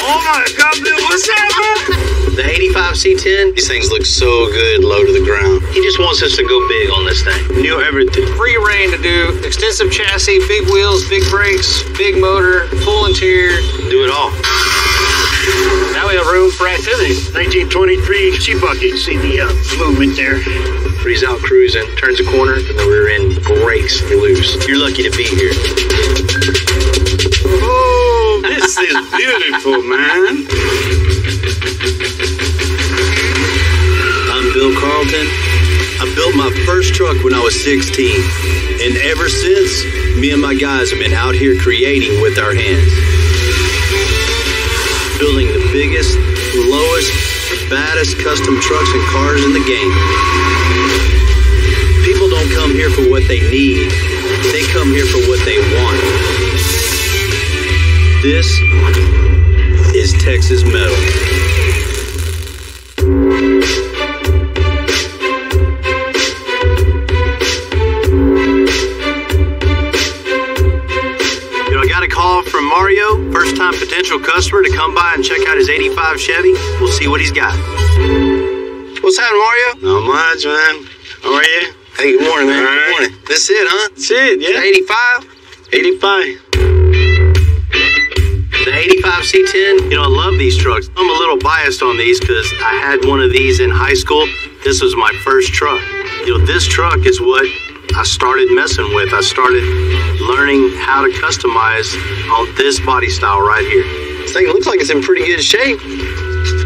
Oh my God, what's that, man? The 85 C10, these things look so good low to the ground. He just wants us to go big on this thing. New everything. Free reign to do extensive chassis, big wheels, big brakes, big motor, full interior. Do it all. Now we have room for activity. 1923 Sea Bucket. See the movement there. He's out cruising, turns a corner, and the rear end breaks loose. You're lucky to be here. Oh, this is beautiful, man. I'm Bill Carlton. I built my first truck when I was 16. And ever since, me and my guys have been out here creating with our hands. Building the biggest, lowest, baddest custom trucks and cars in the game. People don't come here for what they need. They come here for what they want. This is Texas Metal. I got a call from Mario, first-time potential customer, to come by and check out his 85 Chevy. We'll see what he's got. What's happening, Mario? Not much, man. How are you? Hey, good morning, man. All right. Good morning. This it, huh? That's it, yeah. 85? 85. The 85 C10, I love these trucks. I'm a little biased on these because I had one of these in high school. This was my first truck. This truck is what I started messing with. I started learning how to customize on this body style right here. This thing looks like it's in pretty good shape.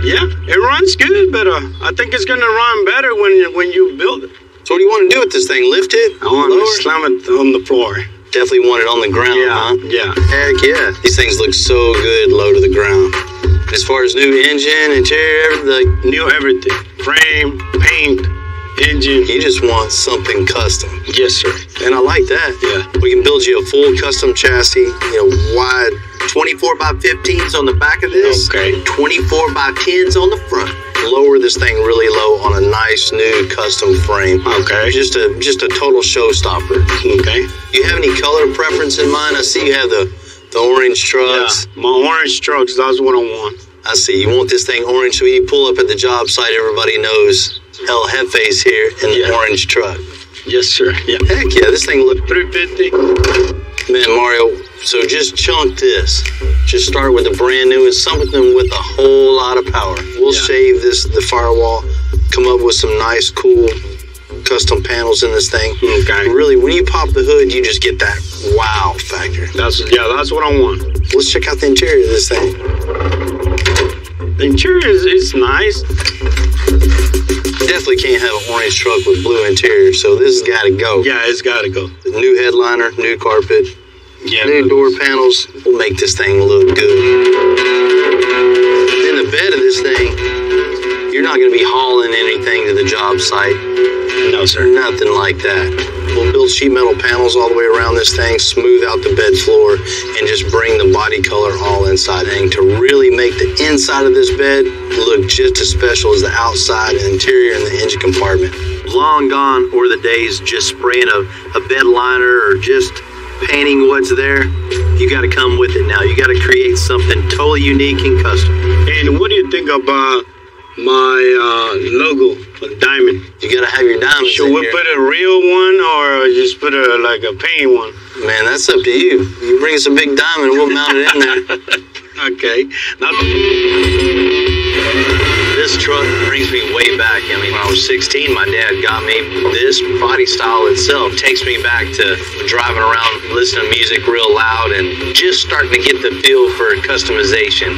Yeah, it runs good, but I think it's gonna run better when you build it. So what do you want to do with this thing? Lift it? I want to slam it on the floor. Definitely want it on the ground, huh? Yeah. Heck yeah. These things look so good low to the ground. As far as new engine, interior, New everything. Frame, paint, engine. you just want something custom. Yes, sir. And I like that. Yeah. We can build you a full custom chassis, wide 24 by 15s on the back of this. Okay. 24 by 10s on the front. Lower this thing really low on a nice new custom frame. Okay. Just a total showstopper. Okay. You have any color preference in mind? I see you have the orange trucks. Yeah, my orange trucks, that's what I want. I see. You want this thing orange, so when you pull up at the job site, everybody knows El Jefe's here in the orange truck. Yes, sir. Yeah. Heck yeah, this thing looks 350. Man, Mario, so just chunk this. Just start with a brand new and something with a whole lot of power. We'll shave the firewall, come up with some nice, cool custom panels in this thing. Okay. Really, when you pop the hood, you just get that wow factor. That's what I want. Let's check out the interior of this thing. The interior is nice. Definitely can't have an orange truck with blue interior, so this has got to go. Yeah, it's got to go. The new headliner, new carpet, Yeah. new door panels will make this thing look good. In the bed of this thing, you're not going to be hauling anything to the job site. No, sir. Nothing like that. We'll build sheet metal panels all the way around this thing, smooth out the bed floor, and just bring the body color all inside thing to really make the inside of this bed look just as special as the outside and interior and the engine compartment. Long gone are the days just spraying a bed liner or just painting what's there. You got to come with it now. You got to create something totally unique and custom. And what do you think about my logo, a diamond? You got to have your diamonds. Should we put a real one or just put like a paint one? Man, that's up to you. You bring us a big diamond, we'll mount it in there. Okay. Now, This truck brings me way back. When I was 16, my dad got me this body style itself. Takes me back to driving around, listening to music real loud, and just starting to get the feel for customization.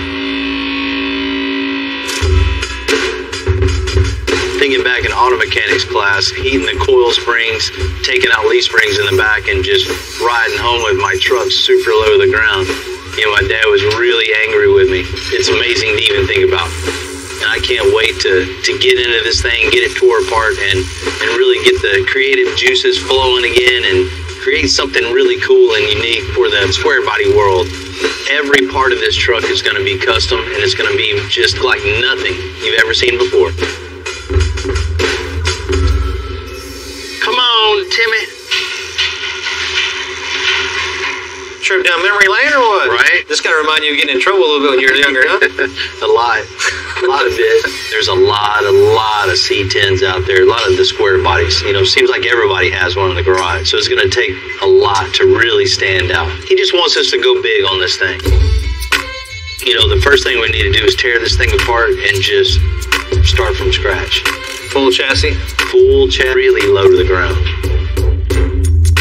Thinking back in auto mechanics class, heating the coil springs, taking out leaf springs in the back, and just riding home with my truck super low to the ground. My dad was really angry with me. It's amazing to even think about. And I can't wait to get into this thing, get it tore apart, and really get the creative juices flowing again and create something really cool and unique for the square body world. Every part of this truck is going to be custom, and it's going to be just like nothing you've ever seen before. Come on, Timmy. trip down memory lane or what? Right. This gotta remind you of getting in trouble a little bit when you were younger, huh? A lot of it. There's a lot of C10s out there, a lot of the square bodies. You know, seems like everybody has one in the garage, so it's going to take a lot to really stand out. He just wants us to go big on this thing. You know, the first thing we need to do is tear this thing apart and just start from scratch. Full chassis? Full chassis, really low to the ground.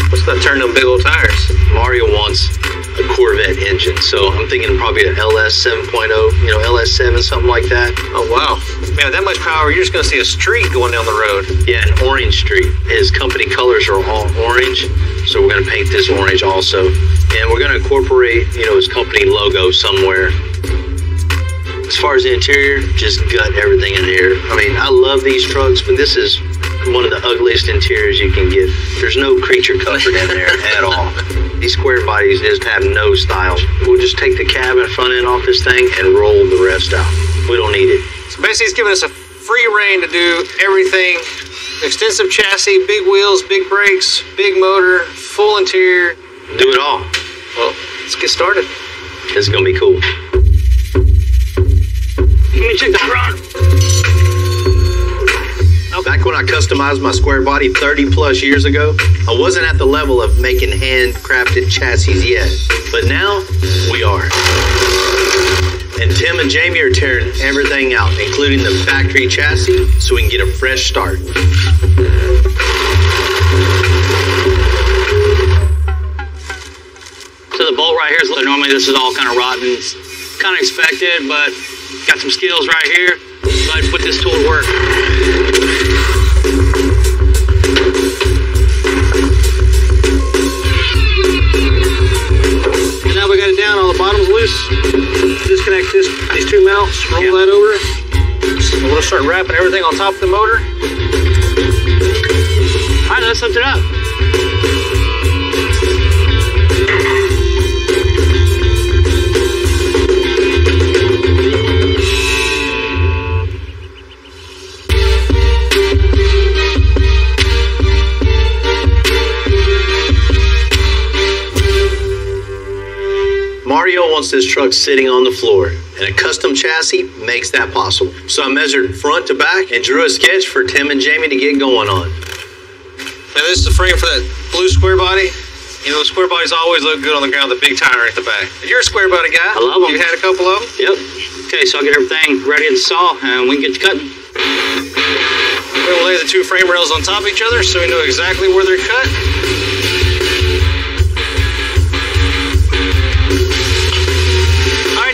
What's that turn them big old tires? Mario wants a Corvette engine, so I'm thinking probably an LS 7.0, you know, LS7, something like that. Oh, wow. Man, with that much power, you're just going to see a streak going down the road. Yeah, an orange streak. His company colors are all orange, so we're going to paint this orange also. And we're going to incorporate, you know, his company logo somewhere. As far as the interior, just gut everything in here. I mean, I love these trucks, but this is one of the ugliest interiors you can get. There's no creature comfort in there at all. These square bodies just have no style. We'll just take the cab and front end off this thing and roll the rest out. We don't need it. So basically, it's giving us a free reign to do everything. Extensive chassis, big wheels, big brakes, big motor, full interior. Do it all. Well, let's get started. This is going to be cool. Let me check the front. Back when I customized my square body 30 plus years ago, I wasn't at the level of making handcrafted chassis yet, but now we are. And Tim and Jamie are tearing everything out, including the factory chassis, so we can get a fresh start. So the bolt right here is normally this is all kind of rotten. It's kind of expected, but got some skills right here. So I put this tool to work. Now we got it down, all the bottom's loose. Disconnect these two mounts, roll that over. So we'll start wrapping everything on top of the motor. All right, let's lift it up. Mario wants this truck sitting on the floor, and a custom chassis makes that possible. So I measured front to back and drew a sketch for Tim and Jamie to get going on. Now this is the frame for that blue square body. You know, square bodies always look good on the ground with a big tire at the back. You're a square body guy. I love them. You had a couple of them? Yep. Okay, so I'll get everything ready at the saw, and we can get to cutting. We're going to lay the two frame rails on top of each other so we know exactly where they're cut.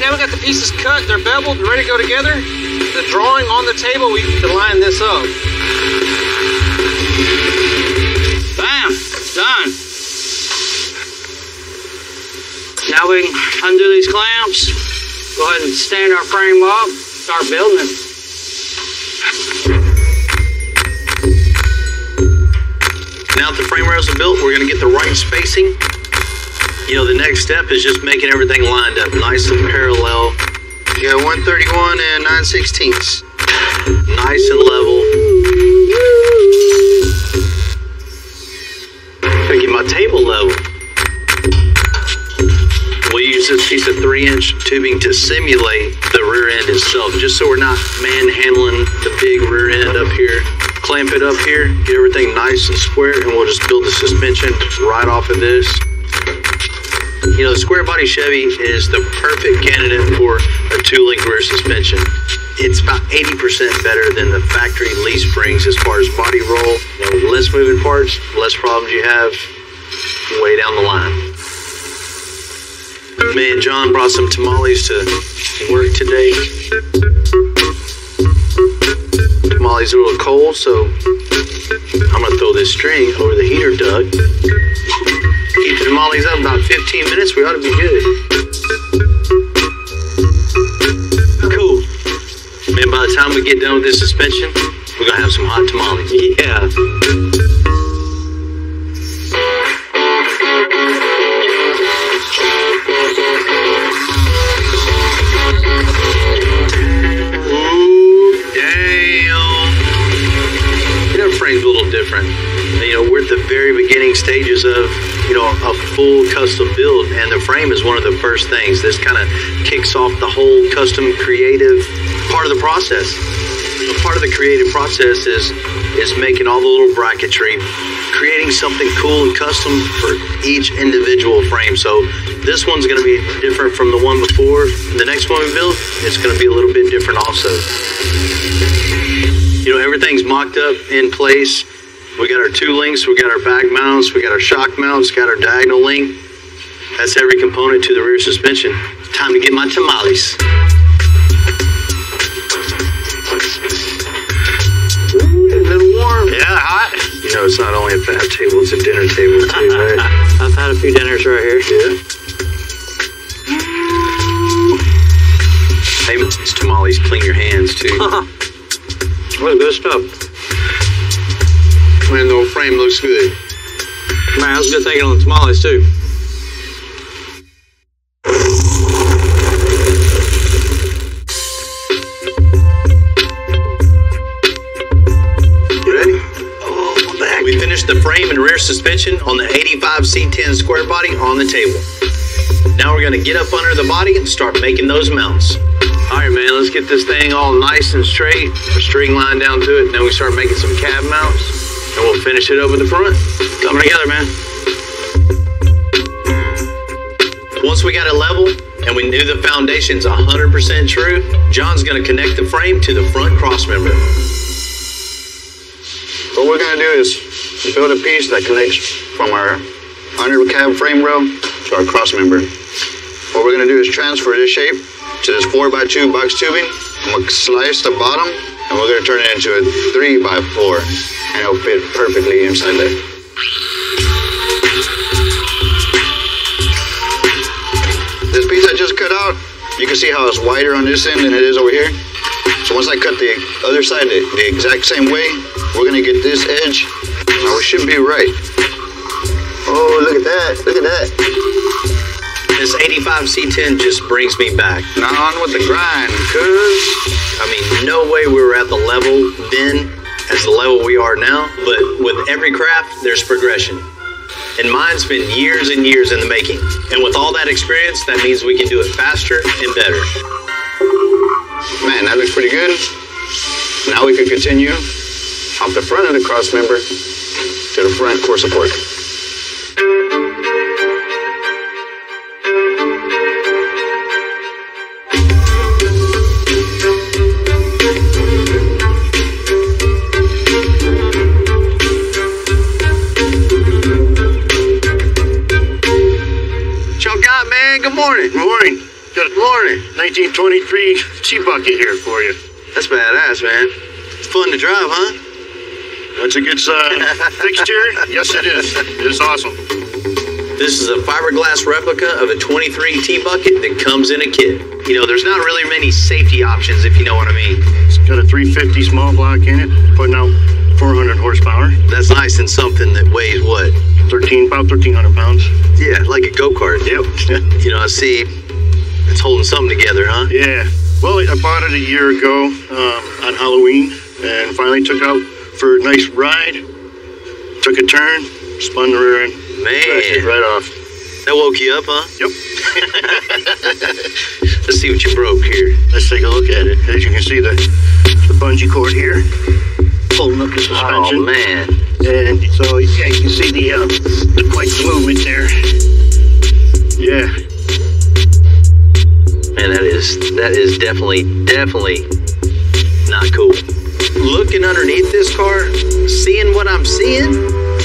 Now we got the pieces cut, they're beveled, ready to go together. The drawing on the table, we can line this up. Bam, done. Now we can undo these clamps, go ahead and stand our frame up, start building it. Now that the frame rails are built, we're gonna get the right spacing. You know, the next step is just making everything lined up nice and parallel. Yeah, 131 and 9/16. Nice and level. Gotta get my table level. We use this piece of 3-inch tubing to simulate the rear end itself, just so we're not manhandling the big rear end up here. Clamp it up here, get everything nice and square, and we'll just build the suspension right off of this. You know, the square body Chevy is the perfect candidate for a 2-link rear suspension. It's about 80% better than the factory leaf springs as far as body roll. You know, less moving parts, less problems you have way down the line. Me and John brought some tamales to work today. Tamales are a little cold, so I'm gonna throw this string over the heater duct. Keep the tamales up about 15 minutes, we ought to be good. Cool. Man, by the time we get done with this suspension, we're gonna have some hot tamales. Yeah. Ooh, damn. You know, frame's a little different. You know, we're at the very beginning stages of, you know, a full custom build, and the frame is one of the first things. This kind of kicks off the whole custom creative part of the process. A part of the creative process is making all the little bracketry, creating something cool and custom for each individual frame. So this one's going to be different from the one before. The next one we build, it's going to be a little bit different also. You know, everything's mocked up in place. We got our 2 links, we got our back mounts, we got our shock mounts, got our diagonal link. That's every component to the rear suspension. Time to get my tamales. Ooh, a little warm. Yeah, hot. You know, it's not only a fat table, it's a dinner table too, right? I've had a few dinners right here. Yeah. Hey, these tamales clean your hands too. What good stuff. Man, the old frame looks good. Man, that was a good thinking on the tamales too. You ready? Oh, back. We finished the frame and rear suspension on the 85 C10 square body on the table. Now we're going to get up under the body and start making those mounts. All right, man, let's get this thing all nice and straight. A string line down to it, and then we start making some cab mounts. And we'll finish it over the front. Coming together, man. Once we got it level and we knew the foundation's 100% true, John's gonna connect the frame to the front cross member. What we're gonna do is build a piece that connects from our under cab frame rail to our cross member. What we're gonna do is transfer this shape to this 4x2 box tubing, and we'll slice the bottom, and we're gonna turn it into a 3x4. And it'll fit perfectly inside there. This piece I just cut out, you can see how it's wider on this end than it is over here. So once I cut the other side the exact same way, we're gonna get this edge. Now we should be right. Oh, look at that, look at that. This 85 C10 just brings me back. Now on with the grind, cuz. I mean, no way we were at the level then as the level we are now, but with every craft, there's progression. And mine's been years and years in the making. And with all that experience, that means we can do it faster and better. Man, that looks pretty good. Now we can continue off the front of the cross member to the front core support. Good morning. Good morning. Got a Morning. 1923 T-Bucket here for you. That's badass, man. It's fun to drive, huh? That's a good fixture. Yes, it is. It's awesome. This is a fiberglass replica of a 23 T-Bucket that comes in a kit. You know, there's not really many safety options, if you know what I mean. It's got a 350 small block in it, putting out 400 horsepower. That's nice in something that weighs what? About 1,300 pounds. Yeah, like a go-kart. Yep. You know, I see it's holding something together, huh? Yeah. Well, I bought it a year ago on Halloween and finally took out for a nice ride. Took a turn, spun the rear end, crashed it right off. That woke you up, huh? Yep. Let's see what you broke here. Let's take a look at it. As you can see, the bungee cord here, holding up the suspension. Oh, man. And so, yeah, you can see quite the movement there. Yeah. Man, that is definitely not cool. Looking underneath this car, seeing what I'm seeing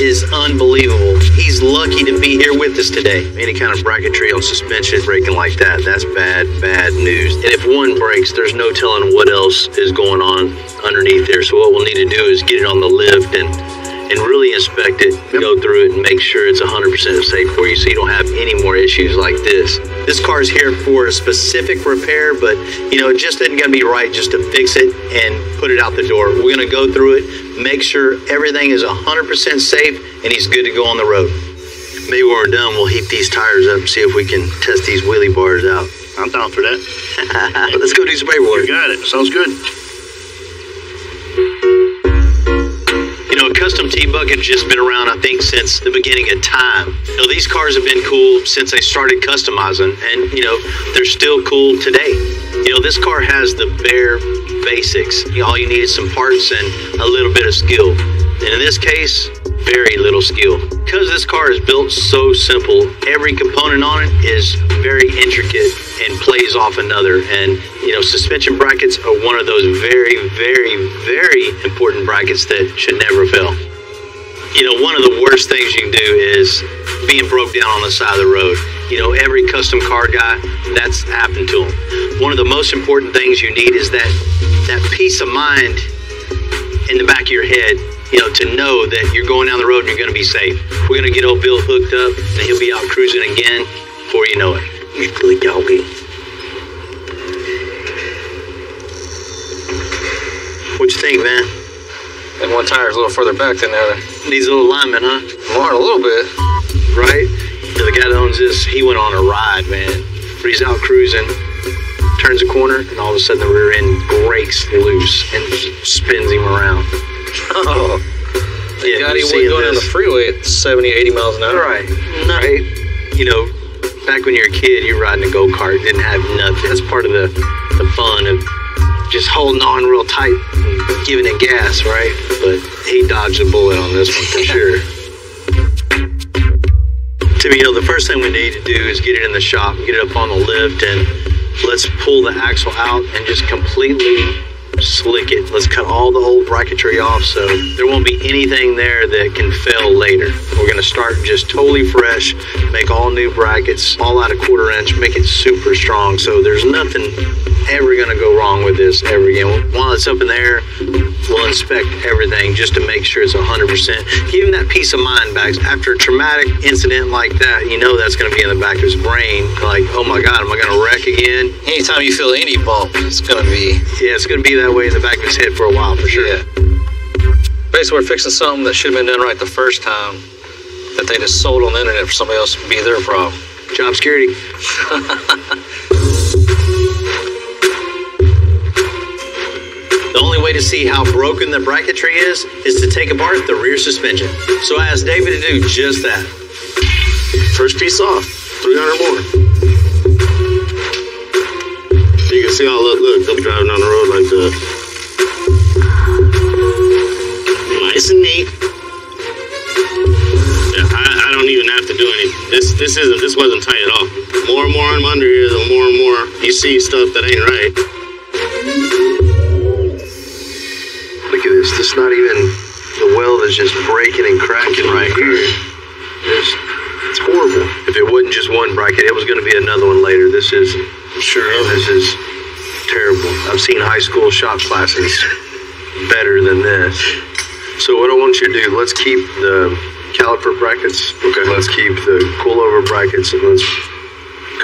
is unbelievable. He's lucky to be here with us today. Any kind of bracketry on suspension breaking like that, that's bad news. And if one breaks, there's no telling what else is going on underneath there. So what we'll need to do is get it on the lift and really inspect it, go through it, and make sure it's 100% safe for you so you don't have any more issues like this. This car's here for a specific repair, but you know, it just isn't gonna be right just to fix it and put it out the door. We're gonna go through it, make sure everything is 100% safe, and he's good to go on the road. Maybe when we're done, we'll heat these tires up and see if we can test these wheelie bars out. I'm down for that. Let's go do some paperwork. You got it. Sounds good. You know, custom T-Bucket has just been around, I think, since the beginning of time. You know, these cars have been cool since they started customizing, and, you know, they're still cool today. You know, this car has the bare basics. All you need is some parts and a little bit of skill. And in this case, very little skill. Because this car is built so simple, every component on it is very intricate and plays off another. And, you know, suspension brackets are one of those very, very, very important brackets that should never fail. You know, one of the worst things you can do is being broke down on the side of the road. You know, every custom car guy, that's happened to him. One of the most important things you need is that peace of mind in the back of your head, you know, to know that you're going down the road and you're going to be safe. We're going to get old Bill hooked up and he'll be out cruising again before you know it. He's really doggy. What you think, man? And one tire's a little further back than the other. Needs a little alignment, huh? More, a little bit. Right? The guy that owns this, he went on a ride, man. He's out cruising, turns a corner, and all of a sudden the rear end breaks loose and spins him around. Oh, yeah, God, he wasn't going down the freeway at 70, 80 miles an hour. Right, right. You know, back when you were a kid, you were riding a go-kart, didn't have nothing. That's part of the fun of just holding on real tight and giving it gas, right? But he dodged a bullet on this one for sure. Timmy, you know, the first thing we need to do is get it in the shop, get it up on the lift, and let's pull the axle out and just completely slick it. Let's cut all the old bracketry off so there won't be anything there that can fail later. We're going to start just totally fresh, make all new brackets, all out of 1/4 inch, make it super strong so there's nothing ever going to go wrong with this ever again. While it's up in the air, we'll inspect everything just to make sure it's 100%. Give him that peace of mind back. After a traumatic incident like that, you know that's going to be in the back of his brain. Like, oh my God, am I going to wreck again? Anytime you feel any bump, it's going to be... Yeah, it's going to be that way in the back of his head for a while, for sure. Yeah. Basically, we're fixing something that should have been done right the first time that they just sold on the internet for somebody else to be their problem. Job security. The only way to see how broken the bracketry is to take apart the rear suspension. So I asked David to do just that. First piece off, 300 more. You can see how, look, they'll be driving down the road like that. Nice and neat. Yeah, I don't even have to do anything. This wasn't tight at all. More and more I'm under here, the more and more you see stuff that ain't right. Look at this. This is not even, the weld is just breaking and cracking right here. It's horrible. If it wasn't just one bracket, it was going to be another one later. This is terrible. I've seen high school shop classes better than this. So what I want you to do, let's keep the caliper brackets. Okay. Let's keep the coilover brackets, and let's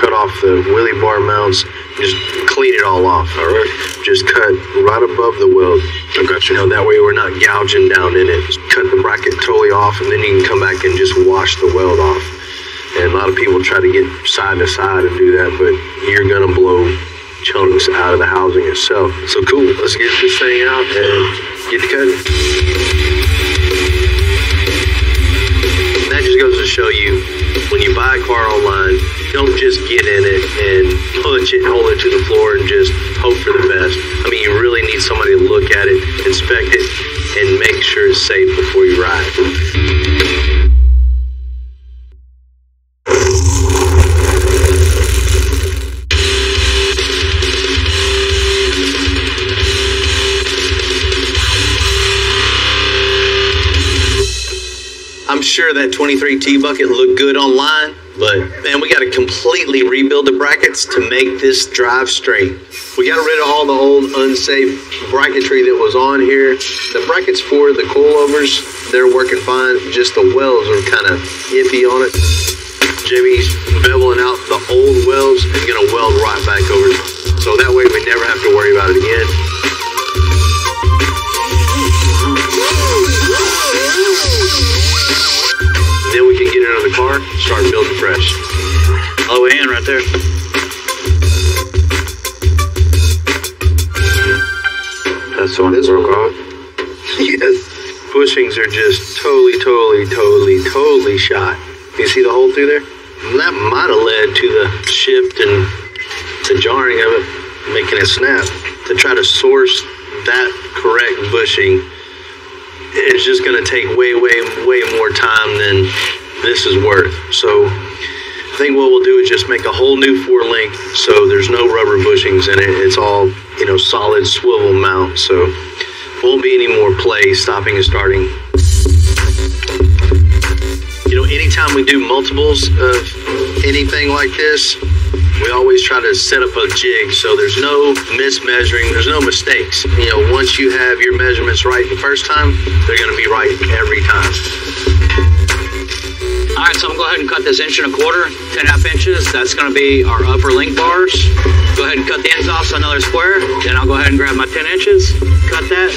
cut off the wheelie bar mounts. Just clean it all off, all right? Just cut right above the weld. I got you. You know, that way we're not gouging down in it. Just cut the bracket totally off, and then you can come back and just wash the weld off. And a lot of people try to get side to side and do that, but you're gonna blow chunks out of the housing itself. So cool, let's get this thing out and get to cutting. And that just goes to show you, when you buy a car online, don't just get in it and punch it, hold it to the floor, and just hope for the best. I mean, you really need somebody to look at it, inspect it, and make sure it's safe before you ride. I'm sure that 23 T-Bucket looked good online, but man, we got to completely rebuild the brackets to make this drive straight. We got rid of all the old unsafe bracketry that was on here. The brackets for the coilovers, they're working fine. Just the welds are kind of iffy on it. Jimmy's beveling out the old welds and gonna weld right back over. So that way we never have to worry about it again. Then we can get into the car, start building fresh. All the way in right there. That's the one that broke off? Yes. Push bushings are just totally shot. You see the hole through there? And that might have led to the shift and the jarring of it, making it snap. To try to source that correct bushing is just going to take way more time than this is worth. So I think what we'll do is just make a whole new 4-link, so there's no rubber bushings in it. It's all, you know, solid swivel mount, so won't be any more play stopping and starting. You know, anytime we do multiples of anything like this, we always try to set up a jig so there's no mismeasuring, there's no mistakes. You know, once you have your measurements right the first time, they're going to be right every time. All right, so I'm going to go ahead and cut this 1 1/4, 10.5 inches. That's going to be our upper link bars. Go ahead and cut the ends off so another square. Then I'll go ahead and grab my 10 inches, cut that,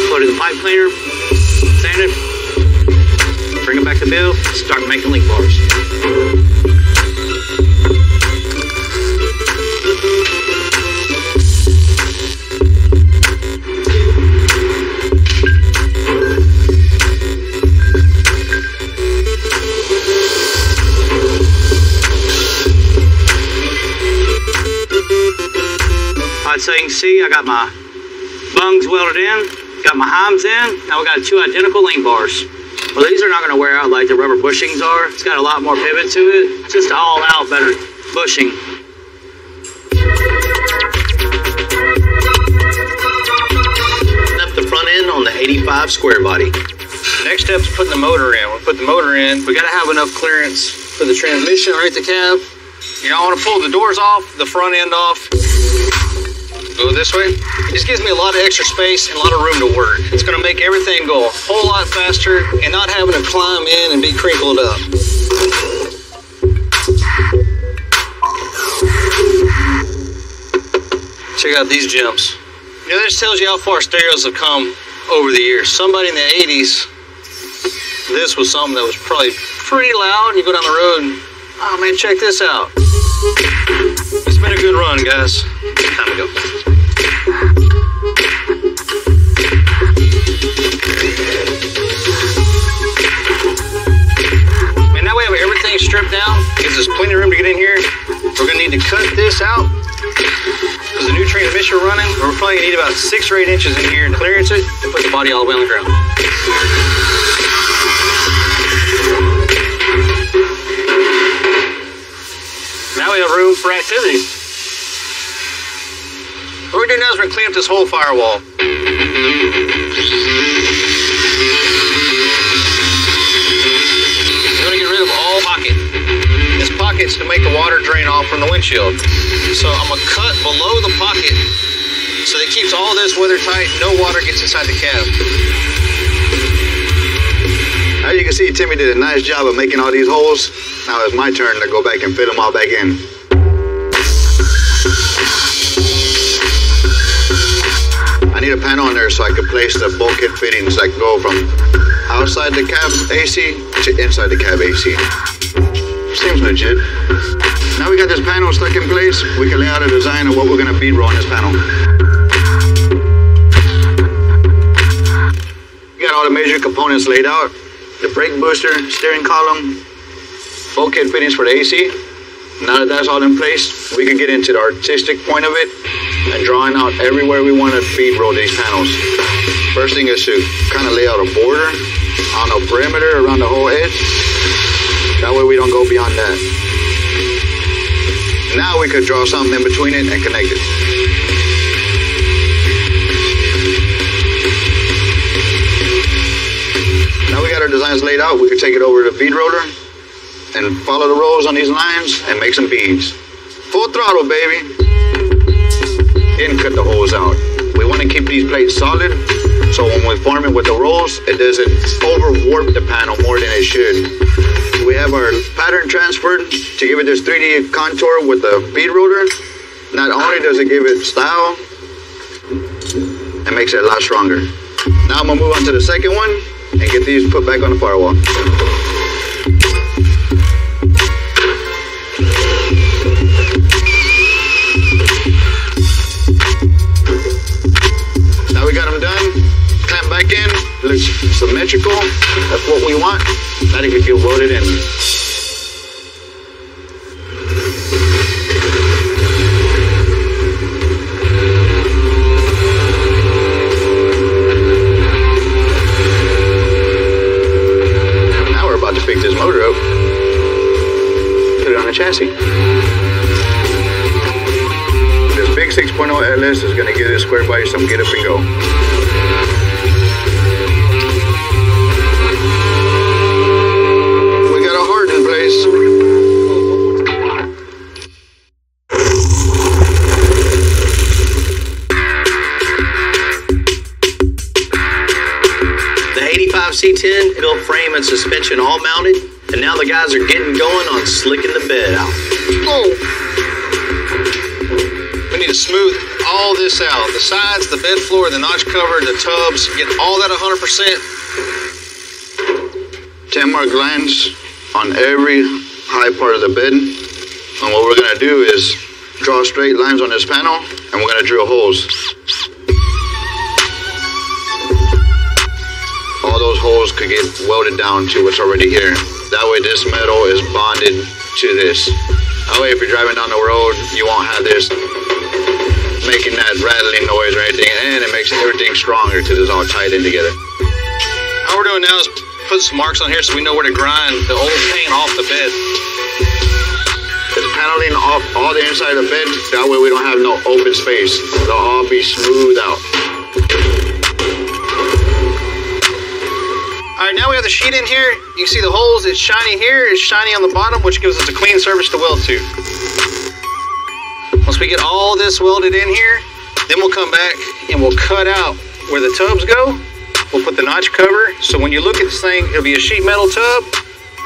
put it in the pipe cleaner, sand it, bring it back to Bill, start making link bars. So you can see I got my bungs welded in, got my heims in, now we got 2 identical link bars. Well, these are not going to wear out like the rubber bushings are. It's got a lot more pivot to it. It's just all out better bushing. Up the front end on the 85 square body. Next step is putting the motor in. We'll put the motor in. We got to have enough clearance for the transmission right at the cab. You don't want to pull the doors off, the front end off. Go this way. It just gives me a lot of extra space and a lot of room to work. It's going to make everything go a whole lot faster and not having to climb in and be crinkled up. Check out these gems. You know, this tells you how far stereos have come over the years. Somebody in the 80s, this was something that was probably pretty loud. You go down the road and, oh man, check this out. It's been a good run, guys. Time to go. And now we have everything stripped down. Gives us plenty of room to get in here. We're gonna need to cut this out because the new transmission running. We're probably gonna need about 6 or 8 inches in here to clearance it and put the body all the way on the ground. Now we have room for activity. What we're doing now is we're going to clean up this whole firewall. We're going to get rid of all pocket. This pocket's to make the water drain off from the windshield. So I'm going to cut below the pocket so that it keeps all this weather tight, no water gets inside the cab. As you can see, Timmy did a nice job of making all these holes. Now it's my turn to go back and fit them all back in. I need a panel on there so I can place the bulkhead fittings that go from outside the cab AC to inside the cab AC. Seems legit. Now we got this panel stuck in place, we can lay out a design of what we're going to bead roll on this panel. We got all the major components laid out. The brake booster, steering column, bulkhead fittings for the AC. Now that that's all in place, we can get into the artistic point of it and drawing out everywhere we want to bead roll these panels. First thing is to kind of lay out a border on the perimeter around the whole edge. That way we don't go beyond that. Now we could draw something in between it and connect it. Now we got our designs laid out, we could take it over to the bead roller and follow the rows on these lines and make some beads. Full throttle, baby. Then cut the holes out. We want to keep these plates solid, so when we form it with the rolls, it doesn't over warp the panel more than it should. We have our pattern transferred to give it this 3D contour with the bead roller. Not only does it give it style, it makes it a lot stronger. Now I'm gonna move on to the second one and get these put back on the firewall. Now we got them done, clamp back in, it looks I think we feel loaded in. Now we're about to pick this motor up, put it on the chassis. This big 6.0 LS is going to give this square body some get up and go. We got a heart in place. The 85 C10 built frame and suspension all mounted, and now the guys are getting going on slicking the bed out. We need to smooth all this out. The sides, the bed floor, the notch cover, the tubs, get all that 100%. 10 mark lines on every high part of the bed. And what we're going to do is draw straight lines on this panel, and we're going to drill holes. All those holes could get welded down to what's already here. That way this metal is bonded to this. That way if you're driving down the road, you won't have this making that rattling noise or anything, and it makes everything stronger because it's all tied in together. All we're doing now is put some marks on here so we know where to grind the old paint off the bed. It's paneling off all the inside of the bed. That way we don't have no open space. They'll all be smoothed out. All right, now we have the sheet in here. You can see the holes. It's shiny here. It's shiny on the bottom, which gives us a clean surface to weld to. Once we get all this welded in here, then we'll come back and we'll cut out where the tubs go. We'll put the notch cover. So when you look at this thing, it'll be a sheet metal tub,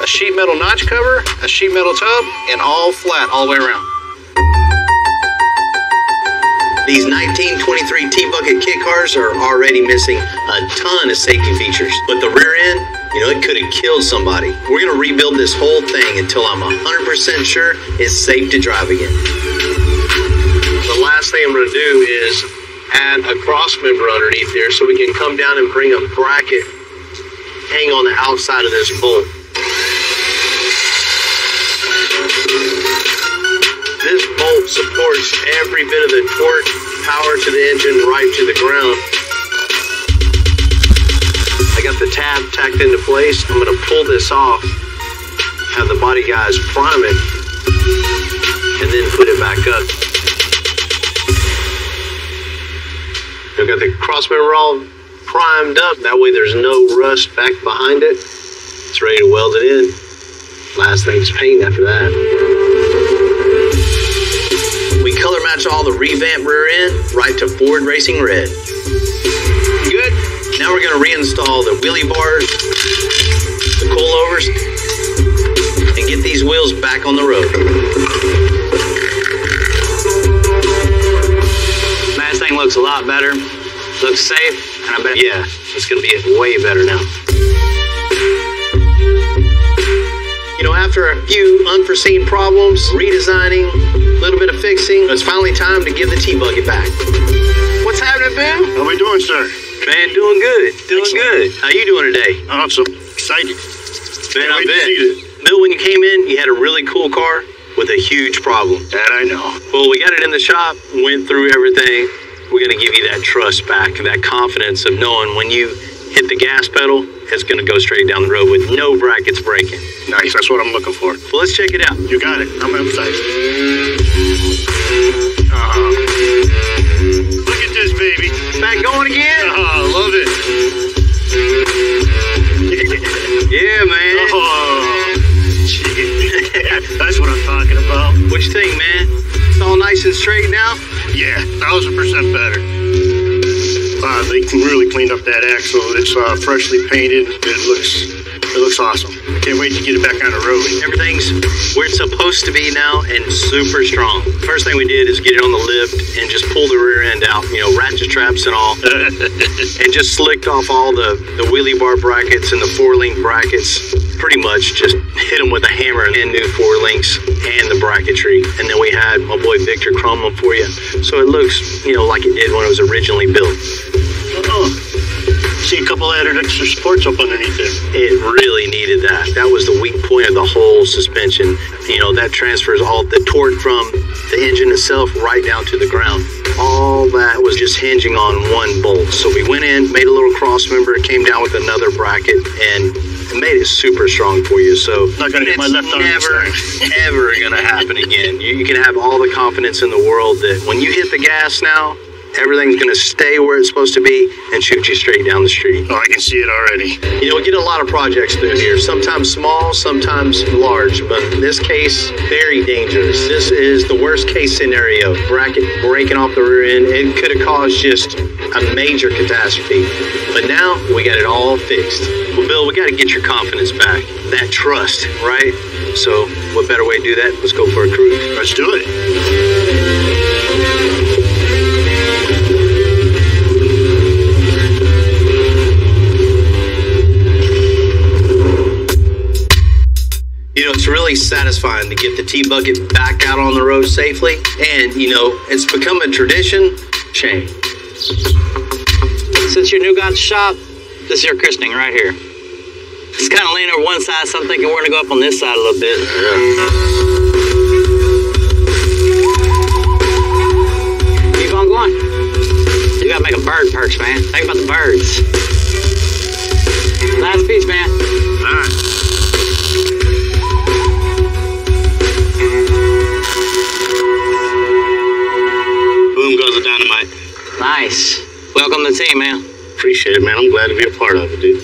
a sheet metal notch cover, a sheet metal tub, and all flat all the way around. These 1923 T-Bucket kit cars are already missing a ton of safety features, but the rear end, it could have killed somebody. We're gonna rebuild this whole thing until I'm 100% sure it's safe to drive again. The last thing I'm gonna do is add a cross member underneath there so we can come down and bring a bracket, hang on the outside of this bolt. This bolt supports every bit of the torque, power to the engine, right to the ground. I got the tab tacked into place. I'm gonna pull this off, have the body guys prime it, and then put it back up. I've got the cross member all primed up. That way there's no rust back behind it. It's ready to weld it in. Last thing's paint after that. We color match all the revamped rear end right to Ford Racing Red. Good. Now we're going to reinstall the wheelie bars, the coilovers, and get these wheels back on the road. Man, this thing looks a lot better. Looks safe, and I bet. Yeah, it's going to be way better now. After a few unforeseen problems, redesigning, a little bit of fixing, it's finally time to give the T-Bucket back. What's happening, Bill? How we doing, sir? Man, doing good. Doing good. How you doing today? Awesome. Excited. Man, I bet. Bill, when you came in, you had a really cool car with a huge problem. That I know. Well, we got it in the shop, went through everything. We're going to give you that trust back, that confidence of knowing when you hit the gas pedal, it's going to go straight down the road with no brackets breaking. Nice, that's what I'm looking for. Well, let's check it out. You got it. I'm excited. Look at this, baby. Back going again? Love it. Yeah, man. Oh, that's what I'm talking about. What you think, man? It's all nice and straight now? Yeah, 1000% better. They really cleaned up that axle. It's freshly painted. It looks awesome. I can't wait to get it back on the road. Everything's where it's supposed to be now and super strong. First thing we did is get it on the lift and just pull the rear end out, ratchet straps and all. And just slicked off all the wheelie bar brackets and the 4-link brackets. Pretty much just hit them with a hammer and new 4 links and the bracketry. And then we had my boy Victor chrome them for you. So it looks, like it did when it was originally built. see a couple added extra supports up underneath there. It really needed that. That was the weak point of the whole suspension. You know, that transfers all the torque from the engine itself right down to the ground. All that was just hinging on one bolt. So we went in, made a little cross member, came down with another bracket, and it made it super strong for you. So Not gonna get my left arm never, ever going to happen again. You can have all the confidence in the world that when you hit the gas now, everything's going to stay where it's supposed to be and shoot you straight down the street. Oh, I can see it already. You know, we get a lot of projects through here, sometimes small, sometimes large, but in this case, very dangerous. This is the worst case scenario. Bracket breaking off the rear end. It could have caused just a major catastrophe. But now we got it all fixed. Well, Bill, we got to get your confidence back. That trust, right? So what better way to do that? Let's go for a cruise. Let's do it. You know, it's really satisfying to get the T-Bucket back out on the road safely. And, you know, it's become a tradition. Shane. Since you're new guy at the shop, this is your christening right here. It's kind of leaning over one side, so I'm thinking we're going to go up on this side a little bit. Keep on going. You got to make a bird perch, man. Think about the birds. Last piece, man. All right. Boom goes the dynamite. Nice. Welcome to the team, man. Appreciate it, man. I'm glad to be a part of it, dude.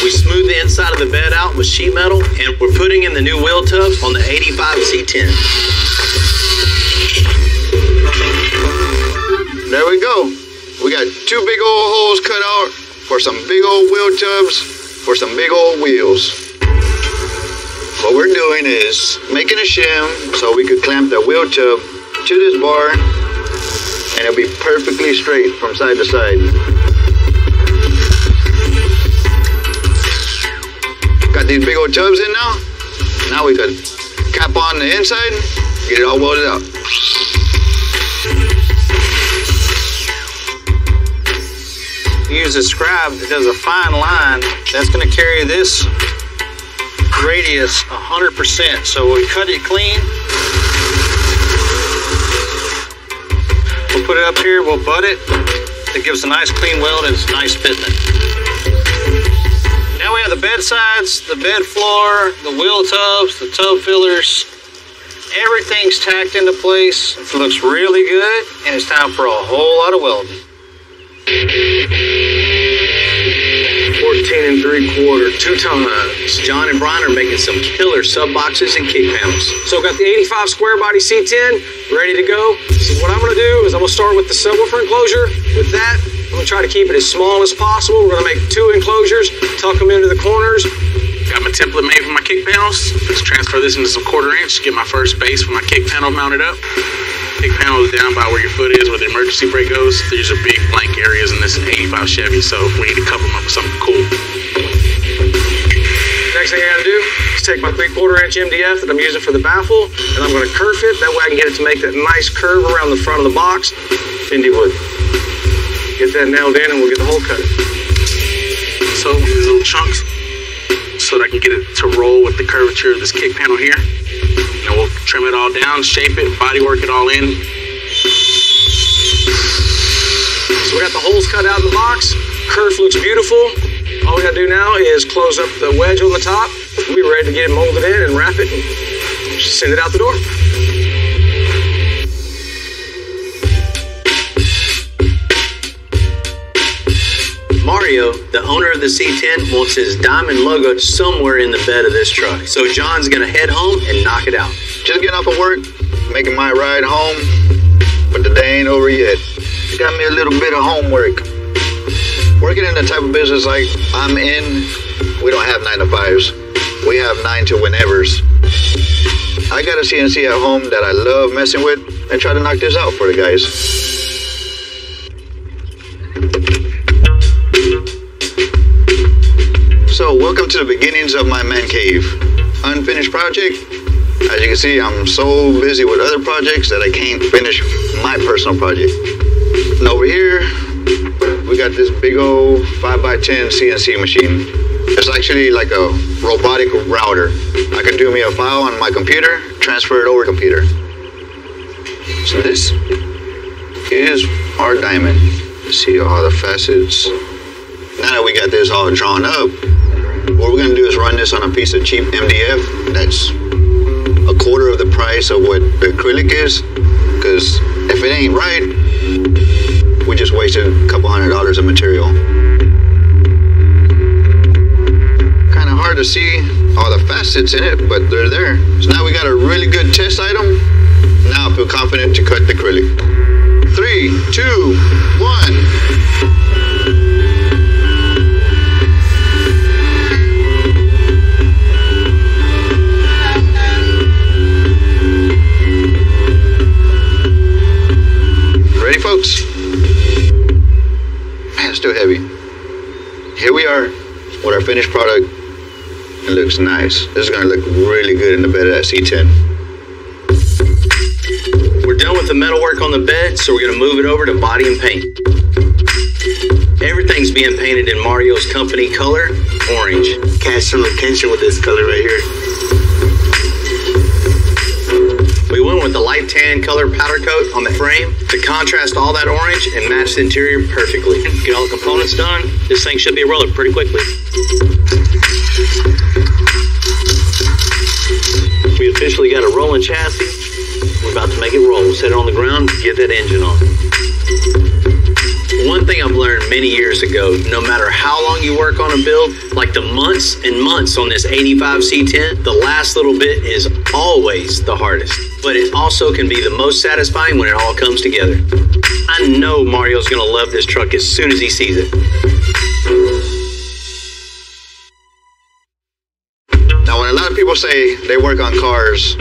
We smoothed the inside of the bed out with sheet metal, and we're putting in the new wheel tub on the 85 C10. There we go. We got two big old holes cut out for some big old wheel tubs for some big old wheels. What we're doing is making a shim so we could clamp the wheel tub to this bar and it'll be perfectly straight from side to side. Got these big old tubs in now. Now we could cap on the inside, get it all welded out. Use a scribe that does a fine line. That's going to carry this radius 100%. So we cut it clean. We'll put it up here, we'll butt it. It gives a nice clean weld and it's a nice fitment. Now we have the bed sides, the bed floor, the wheel tubs, the tub fillers. Everything's tacked into place. It looks really good and it's time for a whole lot of welding. 14 3/4, 2 tons. John and Brian are making some killer sub boxes and kick panels. So got the 85 square body C10 ready to go. So what I'm gonna do is I'm gonna start with the subwoofer enclosure. With that, I'm gonna try to keep it as small as possible. We're gonna make 2 enclosures, tuck them into the corners. Got my template made for my kick panels. Let's transfer this into some 1/4 inch, get my first base for my kick panel mounted up. Kick panel is down by where your foot is, where the emergency brake goes. These are big blank areas in this 85 Chevy, so we need to cover them up with something cool. Next thing I gotta do is take my 3/4 inch MDF that I'm using for the baffle, and I'm gonna kerf it. That way I can get it to make that nice curve around the front of the box. Fendi wood. Get that nailed in and we'll get the hole cut. So these little chunks, so that I can get it to roll with the curvature of this kick panel here. And we'll trim it all down, shape it, body work it all in. So we got the holes cut out in the box. Kerf looks beautiful. All we gotta do now is close up the wedge on the top. We'll be ready to get it molded in and wrap it and send it out the door. Mario, the owner of the C10, wants his diamond logo somewhere in the bed of this truck. So John's gonna head home and knock it out. Just getting off of work, making my ride home, but the day ain't over yet. Got me a little bit of homework. Working in the type of business like I'm in, we don't have 9 to 5s. We have 9 to whenevers. I got a CNC at home that I love messing with and try to knock this out for the guys. So welcome to the beginnings of my man cave. Unfinished project, As you can see, I'm so busy with other projects that I can't finish my personal project. And over here, we got this big old 5x10 CNC machine. It's actually like a robotic router. I can do me a file on my computer, transfer it over computer. So this is our diamond. See all the facets. Now that we got this all drawn up, what we're gonna do is run this on a piece of cheap MDF that's a quarter of the price of what the acrylic is. Because if it ain't right, we just wasted a couple $100 of material. Kind of hard to see all the facets in it, but they're there. So now we got a really good test item. Now I feel confident to cut the acrylic. 3, 2, 1. Ready, folks? Man, it's still heavy. Here we are with our finished product. It looks nice. This is gonna look really good in the bed of that C10. We're done with the metalwork on the bed, so we're gonna move it over to body and paint. Everything's being painted in Mario's company color, orange. Catch some attention with this color right here. We went with the light tan color powder coat on the frame to contrast all that orange and match the interior perfectly. Get all the components done. This thing should be a roller pretty quickly. We officially got a rolling chassis. We're about to make it roll. Set it on the ground, get that engine on. One thing I've learned many years ago, no matter how long you work on a build, like the months and months on this 85 C10, the last little bit is always the hardest. But it also can be the most satisfying when it all comes together. I know Mario's gonna love this truck as soon as he sees it. Now, when a lot of people say they work on cars,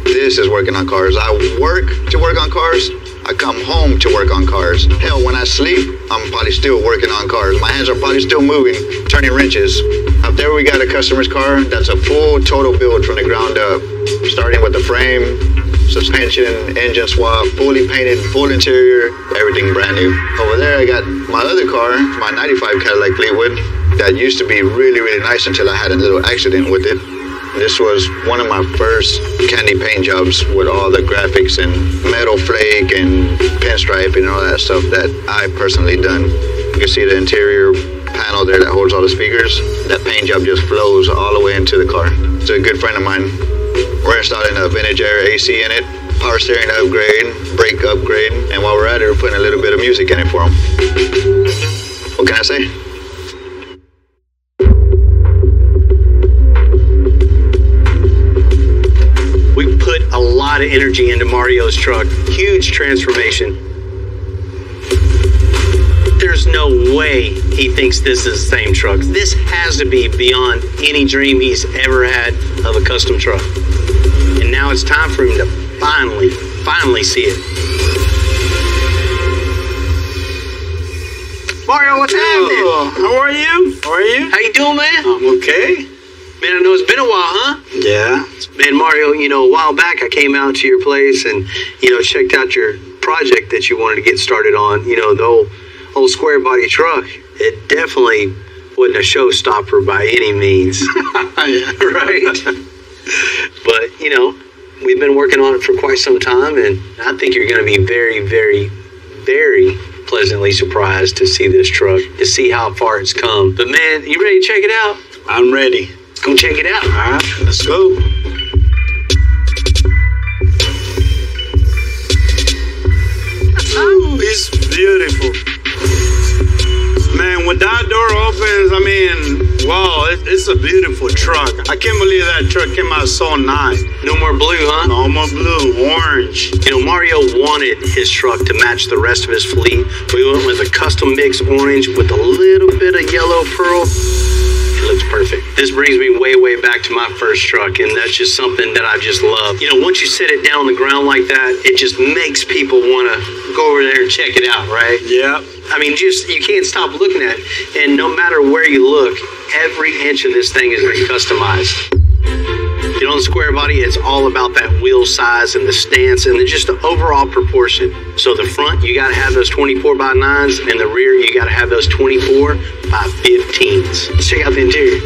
this is working on cars. I work to work on cars. I come home to work on cars. Hell, when I sleep, I'm probably still working on cars. My hands are probably still moving, turning wrenches. Up there we got a customer's car. That's a full total build from the ground up. Starting with the frame, suspension, engine swap, fully painted, full interior, everything brand new. Over there I got my other car, my 95 Cadillac Fleetwood. That used to be really, really nice until I had a little accident with it. This was one of my first candy paint jobs with all the graphics and metal flake and pinstripe and all that stuff that I personally done. You can see the interior panel there that holds all the speakers. That paint job just flows all the way into the car. It's a good friend of mine. We're installing a vintage air AC in it, power steering upgrade, brake upgrade, and while we're at it, we're putting a little bit of music in it for him. What can I say? We put a lot of energy into Mario's truck. Huge transformation. There's no way he thinks this is the same truck. This has to be beyond any dream he's ever had of a custom truck. And now it's time for him to finally see it. Mario, what's happening? How are you? How you doing, man? I'm okay. Man, I know it's been a while, huh? Yeah. Man, Mario, a while back I came out to your place and, checked out your project that you wanted to get started on, the old square body truck. It definitely wasn't a showstopper by any means. Yeah. Right? But, we've been working on it for quite some time, and I think you're going to be very, very, very pleasantly surprised to see this truck, to see how far it's come. But, man, you ready to check it out? I'm ready. Let's go check it out. All right, let's go. Ooh, it's beautiful. Man, when that door opens, wow, it's a beautiful truck. I can't believe that truck came out so nice. No more blue, huh? No more blue, orange. Mario wanted his truck to match the rest of his fleet. We went with a custom mix orange with a little bit of yellow pearl. It looks perfect. This brings me way, way back to my first truck, and that's just something that I just love. Once you sit it down on the ground like that, it just makes people want to go over there and check it out, right? Yeah. I mean, you can't stop looking at it. And no matter where you look, every inch of this thing is customized. You know, the square body, it's all about that wheel size and the stance and just the overall proportion. So the front, you got to have those 24x9s, and the rear, you got to have those 24x15s. Let's check out the interior.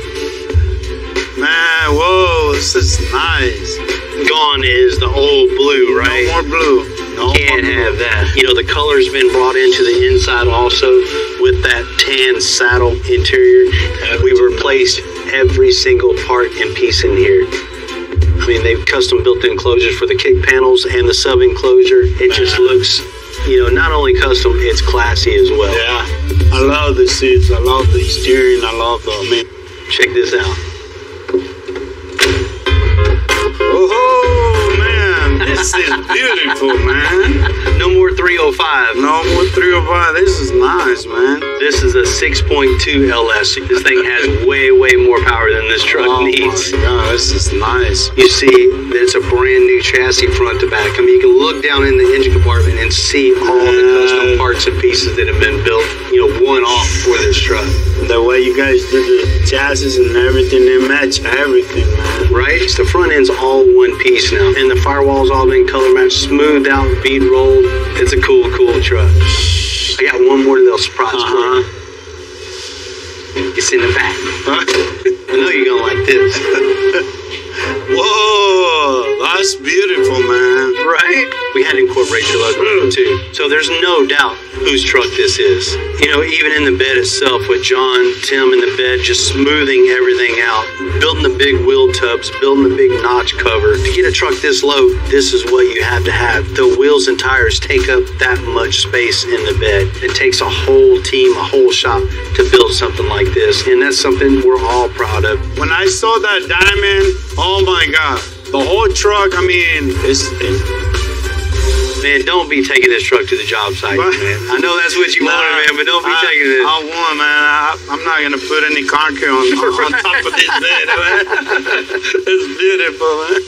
Man, whoa, this is nice. Gone is the old blue, right? No more blue. No Can't more blue. have that. You know, the color's been brought into the inside also with that tan saddle interior. We replaced every single part and piece in here. I mean, they've custom built enclosures for the kick panels and the sub enclosure. It just looks, you know, not only custom, it's classy as well. Yeah, I love the seats. I love the steering. I love the, Check this out. Oh, man, this is beautiful, man. No more 305. No more 305. This is nice, man. This is a 6.2 LS. This thing has way, way more power than this truck needs. Oh, my God, this is nice. You see, it's a brand new chassis front to back. I mean, you can look down in the engine compartment and see all the custom parts and pieces that have been built, you know, one-off for this truck. The way you guys did the chassis and everything, they match everything, man. Right? The front end's all one piece now. And the firewall's all been color matched, smoothed out, bead rolled. It's a cool, cool truck. I got one more little surprise for you. It's in the back. I know you're gonna like this. Whoa, that's beautiful, man. Right? We had to incorporate your logo too. So there's no doubt whose truck this is. You know, even in the bed itself with John, Tim in the bed, just smoothing everything out, building the big wheel tubs, building the big notch cover. To get a truck this low, this is what you have to have. The wheels and tires take up that much space in the bed. It takes a whole team, a whole shop to build something like this. And that's something we're all proud of. When I saw that diamond, oh my God, the whole truck, I mean, Man, don't be taking this truck to the job site, man. I know that's what you wanted, man, but don't be taking this. I want, man. I'm not going to put any concrete on top of this bed, man. It's beautiful, man.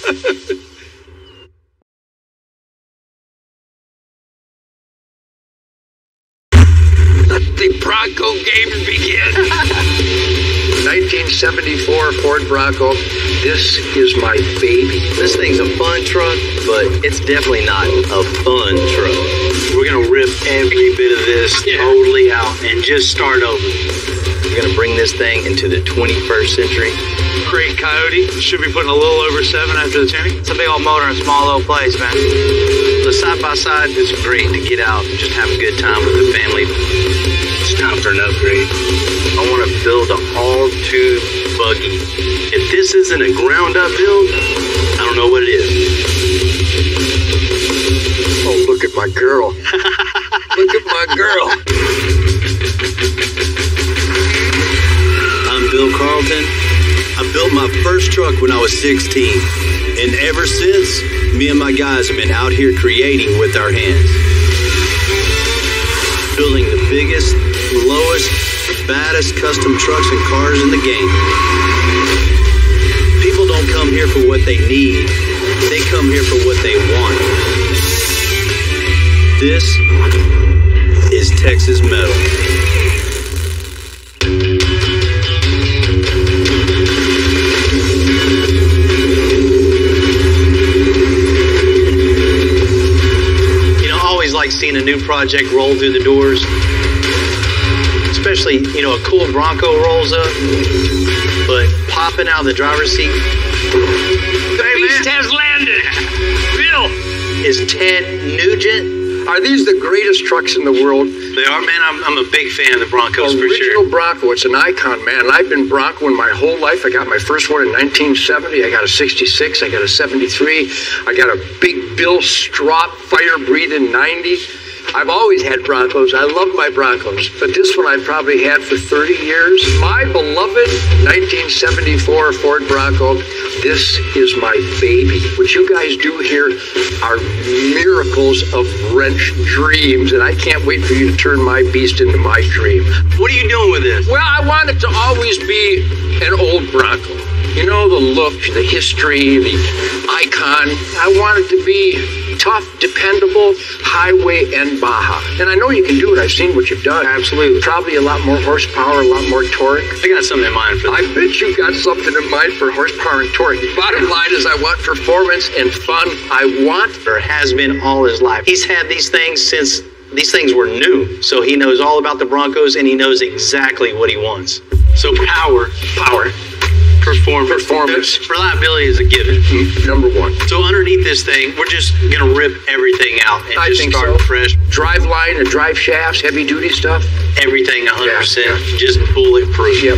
Let the Bronco game begin. 1974 Ford Bronco. This is my baby. This thing's a fun truck, but it's definitely not a fun truck. We're going to rip every bit of this totally out and just start over. We're going to bring this thing into the 21st century. Great Coyote. Should be putting a little over 7 after the tuning. It's a big old motor in a small little place, man. The side-by-side is great to get out and just have a good time with the family. It's time for an upgrade. I want to build an all-tube buggy. If this isn't a ground-up build, I don't know what it is. Oh, look at my girl. Look at my girl. I'm Bill Carlton. I built my first truck when I was 16. And ever since, me and my guys have been out here creating with our hands. Building the biggest, lowest, baddest custom trucks and cars in the game. People don't come here for what they need. They come here for what they want. This is Texas Metal. Like seeing a new project roll through the doors, especially, you know, a cool Bronco rolls up, but popping out of the driver's seat. The beast has landed. Bill, is Ted Nugent. Are these the greatest trucks in the world? They are, man. I'm a big fan of the Broncos for sure. Original Bronco, it's an icon, man. And I've been Broncoing my whole life. I got my first one in 1970. I got a 66. I got a 73. I got a big Bill Strop fire-breathing 90. I've always had Broncos. I love my Broncos. But this one I've probably had for 30 years. My beloved 1974 Ford Bronco. This is my baby. What you guys do here are miracles of wrench dreams, and I can't wait for you to turn my beast into my dream. What are you doing with this? Well, I want it to always be an old Bronco. You know, the look, the history, the icon. I want it to be tough, dependable highway and Baja. And I know you can do it. I've seen what you've done. Absolutely. Probably a lot more horsepower, a lot more torque. I got something in mind for that. I bet you've got something in mind for horsepower and torque. Bottom line is I want performance and fun. I want... Or has been all his life. He's had these things since these things were new. So he knows all about the Broncos and he knows exactly what he wants. So power. Performance. Reliability is a given. Number one. So underneath this thing, we're just going to rip everything out and I just think start so. fresh. Drive line and drive shafts, heavy duty stuff. Everything 100%. Yeah. Just bulletproof. Yep.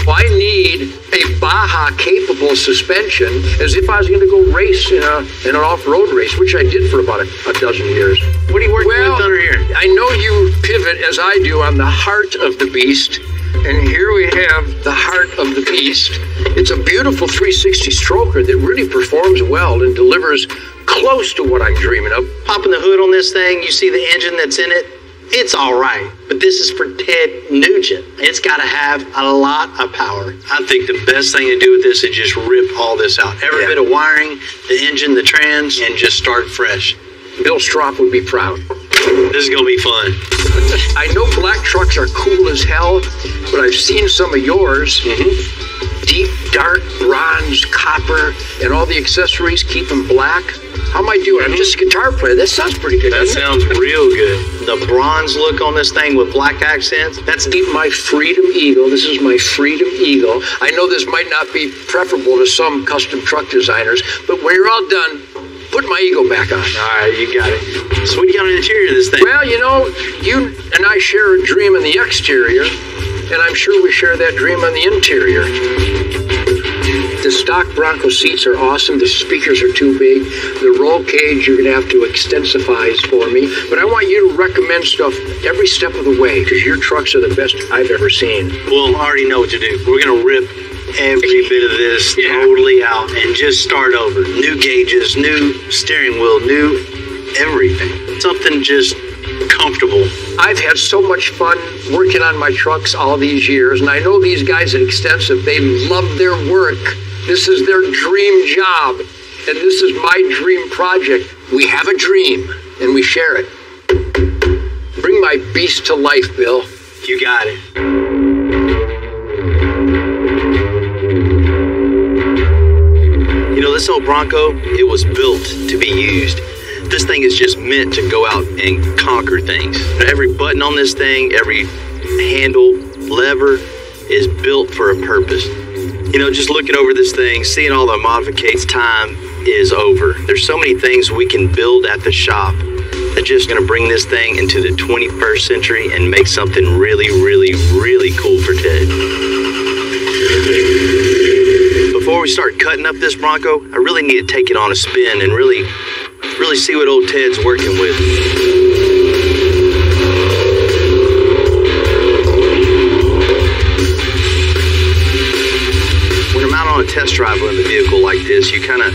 Well, I need a Baja capable suspension as if I was going to go race in an off-road race, which I did for about a dozen years. What are you working with under here? I know you pivot as I do on the heart of the beast. And here we have the heart of the beast. It's a beautiful 360 stroker that really performs well and delivers close to what I'm dreaming of. Popping the hood on this thing, you see the engine that's in it. It's all right, but this is for Ted Nugent. It's got to have a lot of power. I think the best thing to do with this is just rip all this out. Every bit of wiring, the engine, the trans, and just start fresh. Bill Stropp would be proud. This is going to be fun. I know black trucks are cool as hell, but I've seen some of yours. Deep, dark bronze, copper, and all the accessories keep them black. How am I doing? I'm just a guitar player. That sounds pretty good. That sounds real good. The bronze look on this thing with black accents. That's my Freedom Eagle. This is my Freedom Eagle. I know this might not be preferable to some custom truck designers, but when you're all done, put my Eagle back on. All right, you got it. So what do you got on the interior of this thing? Well, you know, you and I share a dream on the exterior, and I'm sure we share that dream on the interior. The stock Bronco seats are awesome. The speakers are too big. The roll cage, you're going to have to extensifize for me. But I want you to recommend stuff every step of the way, because your trucks are the best I've ever seen. Well, I already know what to do. We're going to rip every bit of this totally out and just start over. New gauges, new steering wheel, new everything. Something just comfortable. I've had so much fun working on my trucks all these years, and I know these guys at Extensive, they love their work. This is their dream job, and this is my dream project. We have a dream, and we share it. Bring my beast to life, Bill. You got it. You know, this old Bronco, it was built to be used. This thing is just meant to go out and conquer things. Every button on this thing, every handle, lever is built for a purpose. You know, just looking over this thing, seeing all the modifications, time is over. There's so many things we can build at the shop that just going to bring this thing into the 21st century and make something really, really, really cool for Ted. Before we start cutting up this Bronco, I really need to take it on a spin and really see what old Ted's working with. When I'm out on a test drive in the vehicle like this, you kind of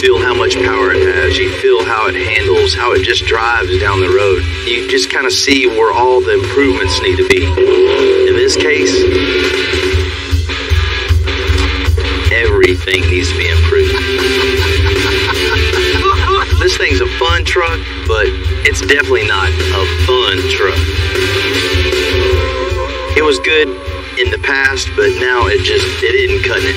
feel how much power it has. You feel how it handles, how it just drives down the road. You just kind of see where all the improvements need to be. In this case, everything needs to be improved. This thing's a fun truck, but it's definitely not a fun truck. It was good in the past, but now it isn't cutting it.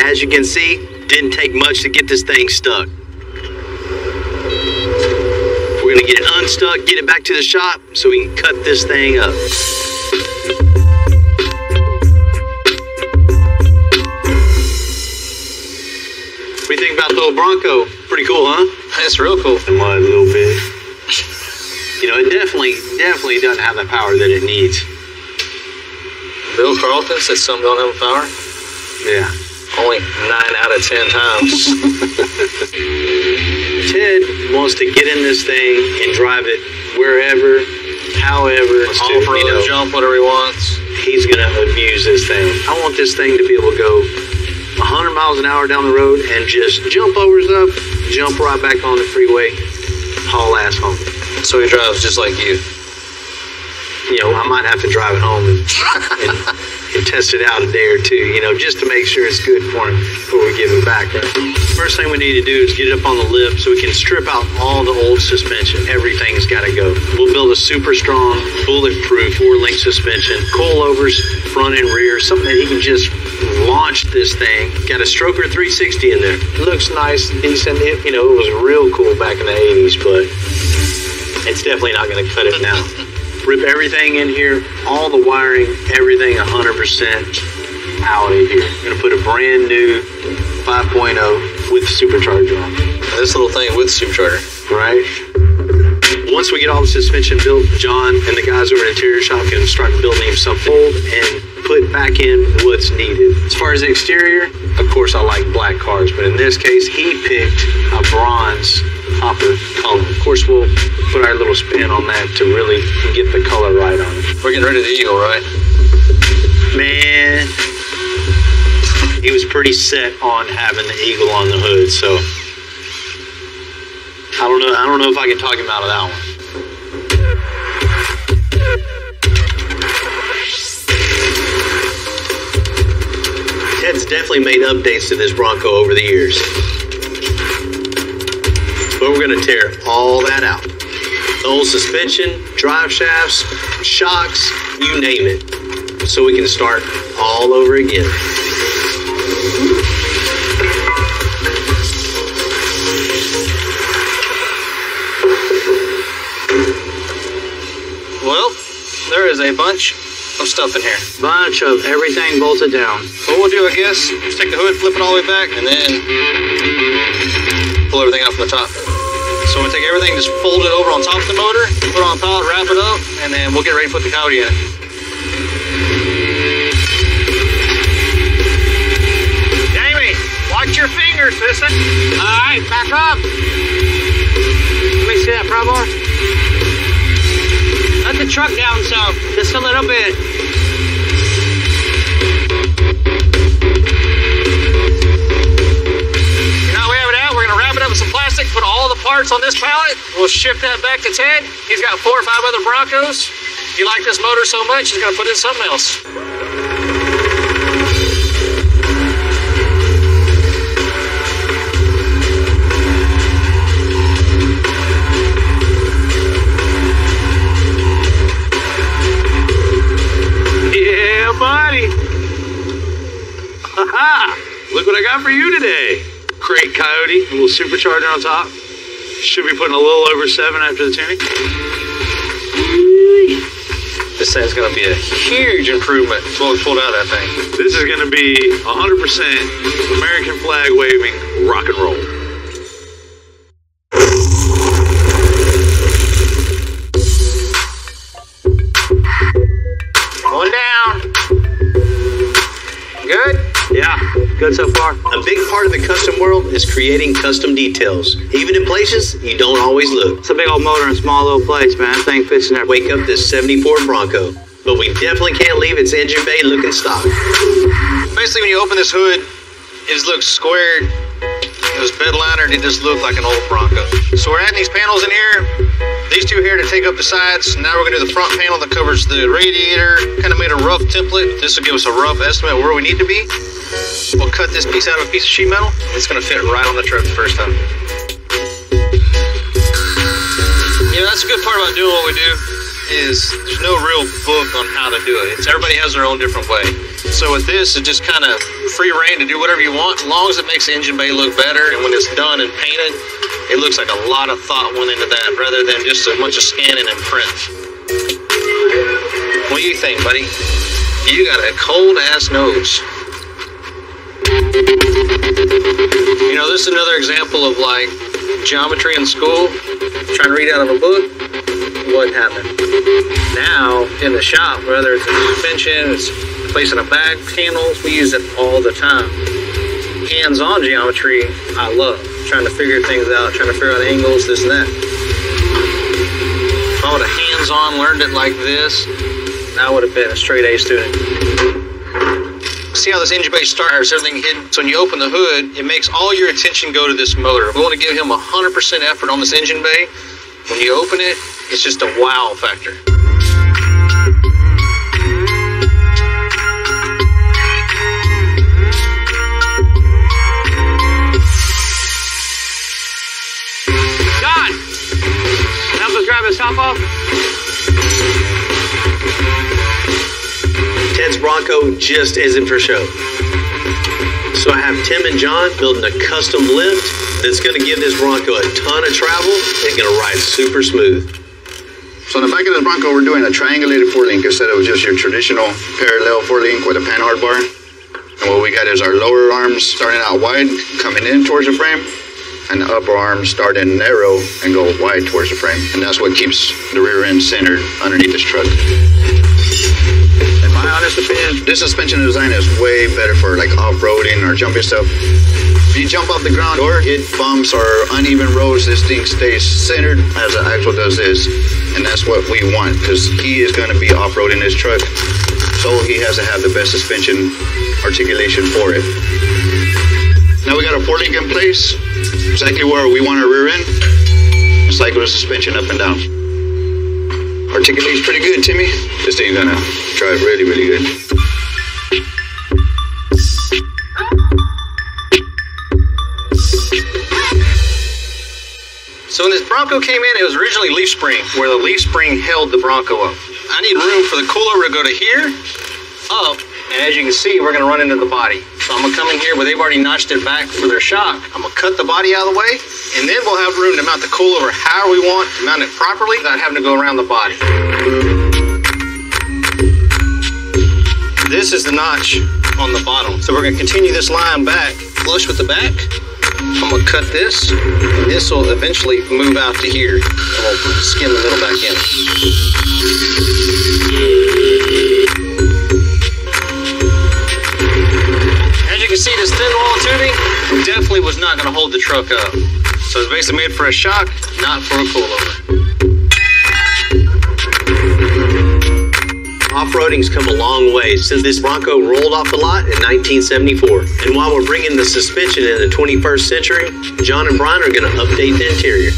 As you can see, didn't take much to get this thing stuck. We're gonna get it unstuck, get it back to the shop so we can cut this thing up. What do you think about the old Bronco? Pretty cool, huh? That's real cool. A little bit. You know, it definitely doesn't have the power that it needs. Bill Carlton said some don't have power. Yeah. Only 9 out of 10 times. Ted wants to get in this thing and drive it wherever, however, off-road, jump, whatever he wants. He's going to abuse this thing. I want this thing to be able to go 100 miles an hour down the road and just jump over stuff, jump right back on the freeway, haul ass home. So he drives just like you. You know, I might have to drive it home and test it out a day or two, you know, just to make sure it's good for him before we give him back. Right? First thing we need to do is get it up on the lip so we can strip out all the old suspension. Everything's got to go. We'll build a super strong, bulletproof 4-link suspension, coilovers, front and rear, something that he can just launch this thing. Got a Stroker 360 in there. It looks nice, decent. It was real cool back in the 80s, but it's definitely not going to cut it now. Rip everything in here, all the wiring, everything 100% out of here. I'm going to put a brand new 5.0 with the supercharger on. This little thing with supercharger. Right? Once we get all the suspension built, John and the guys over at Interior Shop can start building him something old and put back in what's needed. As far as the exterior, of course I like black cars, but in this case he picked a bronze copper color. Of course we'll put our little spin on that to really get the color right on it. We're getting rid of the Eagle, right? Man, he was pretty set on having the Eagle on the hood, so I don't know if I can talk him out of that one. Ted's definitely made updates to this Bronco over the years. But we're going to tear all that out. The old suspension, drive shafts, shocks, you name it. So we can start all over again. Well, there is a bunch of stuff in here. Bunch of everything bolted down. What we'll do, I guess, is take the hood, flip it all the way back, and then pull everything out from the top. So we'll take everything, just fold it over on top of the motor, put it on a pallet, wrap it up, and then we'll get ready to put the Coyote in it. Jamie, watch your fingers, listen. All right, back up. Let me see that, Bravo. Let the truck down some, just a little bit. Now we have it out, we're gonna wrap it up with some plastic, put all the parts on this pallet. We'll ship that back to Ted. He's got 4 or 5 other Broncos. He liked this motor so much, he's gonna put in something else. Look what I got for you today. Crate Coyote, a little supercharger on top. Should be putting a little over 7 after the tuning. This thing's gonna be a huge improvement to what we pulled out of that thing. This is gonna be 100% American flag waving rock and roll. One down. Good? Yeah, good so far. A big part of the custom world is creating custom details, even in places you don't always look. It's a big old motor in a small little place, man. That thing fits in there. Wake up this 74 Bronco, but we definitely can't leave its engine bay looking stock. Basically, when you open this hood, it just looks squared. It was bed linered. It just looked like an old Bronco. So we're adding these panels in here. These two here to take up the sides. Now we're gonna do the front panel that covers the radiator. Kind of made a rough template. This will give us a rough estimate of where we need to be. We'll cut this piece out of a piece of sheet metal. It's gonna fit right on the truck the first time. You know, that's a good part about doing what we do is there's no real book on how to do it. Everybody has their own different way. So with this, it's just kind of free reign to do whatever you want, as long as it makes the engine bay look better. And when it's done and painted, it looks like a lot of thought went into that rather than just a bunch of scanning and print. What do you think, buddy? You got a cold-ass nose. You know, this is another example of like geometry in school, trying to read out of a book, wasn't happening. Now, in the shop, whether it's a suspension, it's placing a bag panels, we use it all the time. Hands-on geometry, I love. Trying to figure things out, trying to figure out angles, this and that. If I would have hands-on learned it like this, I would have been a straight A student. See how this engine bay starts, everything hidden. So when you open the hood, it makes all your attention go to this motor. We want to give him 100% effort on this engine bay. When you open it, it's just a wow factor. Bronco just isn't for show. So I have Tim and John building a custom lift that's going to give this Bronco a ton of travel and going to ride super smooth. So in the back of this Bronco, we're doing a triangulated 4-link instead of just your traditional parallel 4-link with a panhard bar. And what we got is our lower arms starting out wide, coming in towards the frame, and the upper arms starting narrow and go wide towards the frame. And that's what keeps the rear end centered underneath this truck. In my honest opinion, this suspension design is way better for like off-roading or jumping stuff. If you jump off the ground or hit bumps or uneven roads, this thing stays centered as the axle does this. And that's what we want, because he is going to be off-roading this truck. So he has to have the best suspension articulation for it. Now we got a 4-link in place, exactly where we want our rear end. Cycle the suspension up and down. Articulates pretty good, Timmy. This thing's gonna drive really, really good. So when this Bronco came in, it was originally leaf spring, where the leaf spring held the Bronco up. I need room for the coilover to go to here, up, and as you can see, we're gonna run into the body. So I'm gonna come in here where they've already notched it back for their shock. I'm gonna cut the body out of the way, and then we'll have room to mount the coilover however we want, to mount it properly without having to go around the body. This is the notch on the bottom. So we're gonna continue this line back, flush with the back. I'm gonna cut this, and this will eventually move out to here, and we'll skin the middle back in. As you can see, this thin wall tubing definitely was not gonna hold the truck up. So it's basically made for a shock, not for a coilover. Off-roading's come a long way since this Bronco rolled off the lot in 1974. And while we're bringing the suspension in the 21st century, John and Brian are going to update the interior.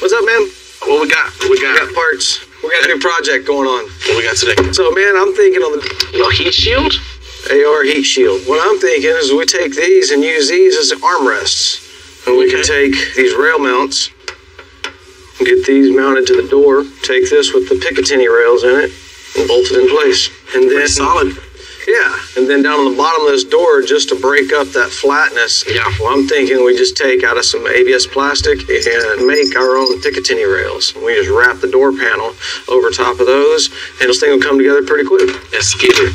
What's up, man? What we got? We got parts. We got a new project going on. What we got today? So, man, I'm thinking on the heat shield? AR heat shield. What I'm thinking is we take these and use these as armrests. And we can take these rail mounts and get these mounted to the door. Take this with the Picatinny rails in it and bolt it in place. And then solid. Yeah, and then down on the bottom of this door, just to break up that flatness. Yeah. Well, I'm thinking we just take out of some ABS plastic and make our own Picatinny rails. We just wrap the door panel over top of those, and this thing will come together pretty quick. Let's get it.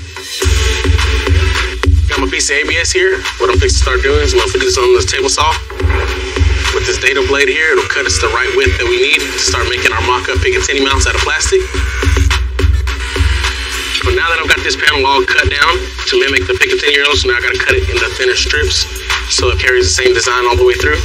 Got my piece of ABS here. What I'm fixing to start doing is I'm gonna put this on this table saw. With this dado blade here, it'll cut us the right width that we need to start making our mock-up Picatinny mounts out of plastic. But now that I've got this panel all cut down to mimic the Picatinny rails, now I gotta cut it into thinner strips so it carries the same design all the way through.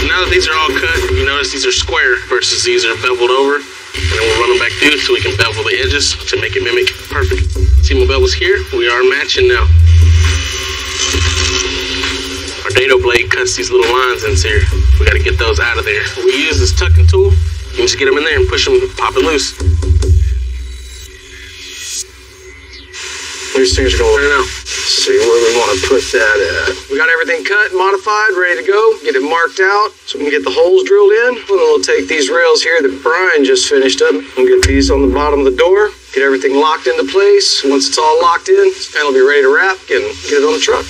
Now that these are all cut, you notice these are square versus these are beveled over. And then we'll run them back through so we can bevel the edges to make it mimic perfect. See my bevels here? We are matching now. Our dado blade cuts these little lines in here. We gotta get those out of there. We use this tucking tool. You just get them in there and push them, pop it loose. These things are going to see where we want to put that at. We got everything cut, modified, ready to go. Get it marked out so we can get the holes drilled in. And then we'll take these rails here that Brian just finished up. We'll get these on the bottom of the door. Get everything locked into place. Once it's all locked in, this panel will be ready to wrap and get it on the truck.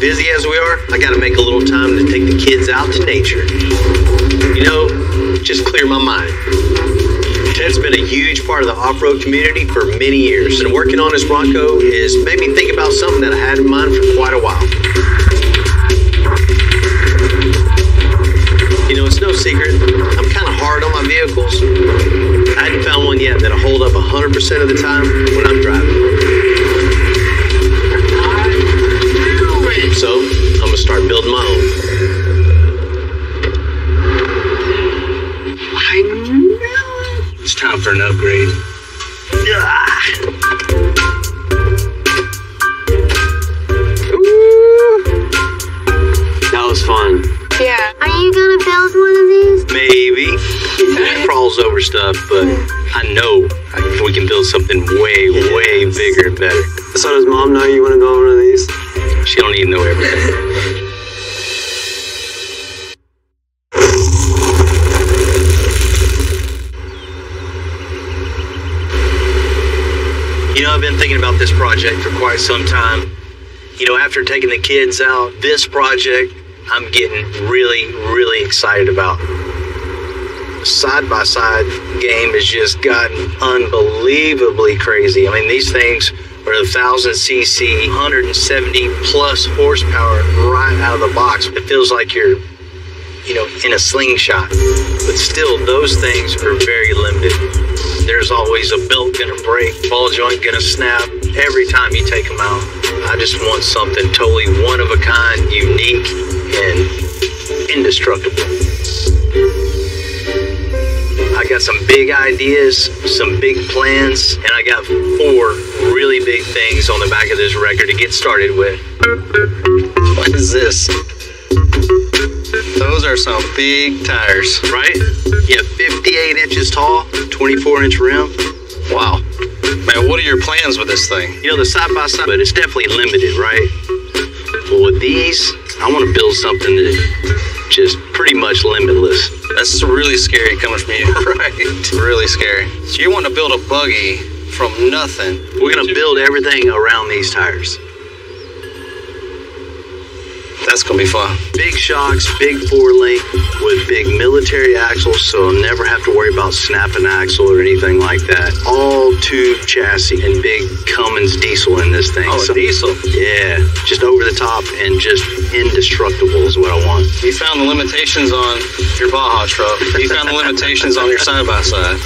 Busy as we are, I gotta make a little time to take the kids out to nature. You know, just clear my mind. Ted's been a huge part of the off-road community for many years, and working on this Bronco has made me think about something that I had in mind for quite a while. You know, it's no secret, I'm kind of hard on my vehicles. I hadn't found one yet that'll hold up 100% of the time when I'm driving. So, I'm gonna start building my own. I knew it. It's time for an upgrade. That was fun. Yeah. Are you gonna build one of these? Maybe. It crawls over stuff, but I know we can build something something way, way bigger and better. So does Mom know you want to go on one of these? She don't even know everything. You know, I've been thinking about this project for quite some time. You know, after taking the kids out, this project I'm getting really, really excited about. Side-by-side game has just gotten unbelievably crazy. I mean, these things are 1,000cc, 170 plus horsepower right out of the box. It feels like you're, you know, in a slingshot. But still, those things are very limited. There's always a belt gonna break, ball joint gonna snap every time you take them out. I just want something totally one of a kind, unique, and indestructible. I got some big ideas, some big plans, and I got 4 really big things on the back of this record to get started with. What is this? Those are some big tires, right? Yeah, 58 inches tall, 24-inch rim. Wow. Man, what are your plans with this thing? You know, the side-by-side, but it's definitely limited, right? Well, with these, I want to build something that just pretty much limitless. That's really scary coming from you. Right. Really scary. So you want to build a buggy from nothing. We're going to build everything around these tires. That's going to be fun. Big shocks, big 4-link with big military axles, so I'll never have to worry about snapping axle or anything like that. All tube chassis and big Cummins diesel in this thing. Oh, so, diesel? Yeah, just over the top and just indestructible is what I want. You found the limitations on your Baja truck. You found the limitations on your side-by-side.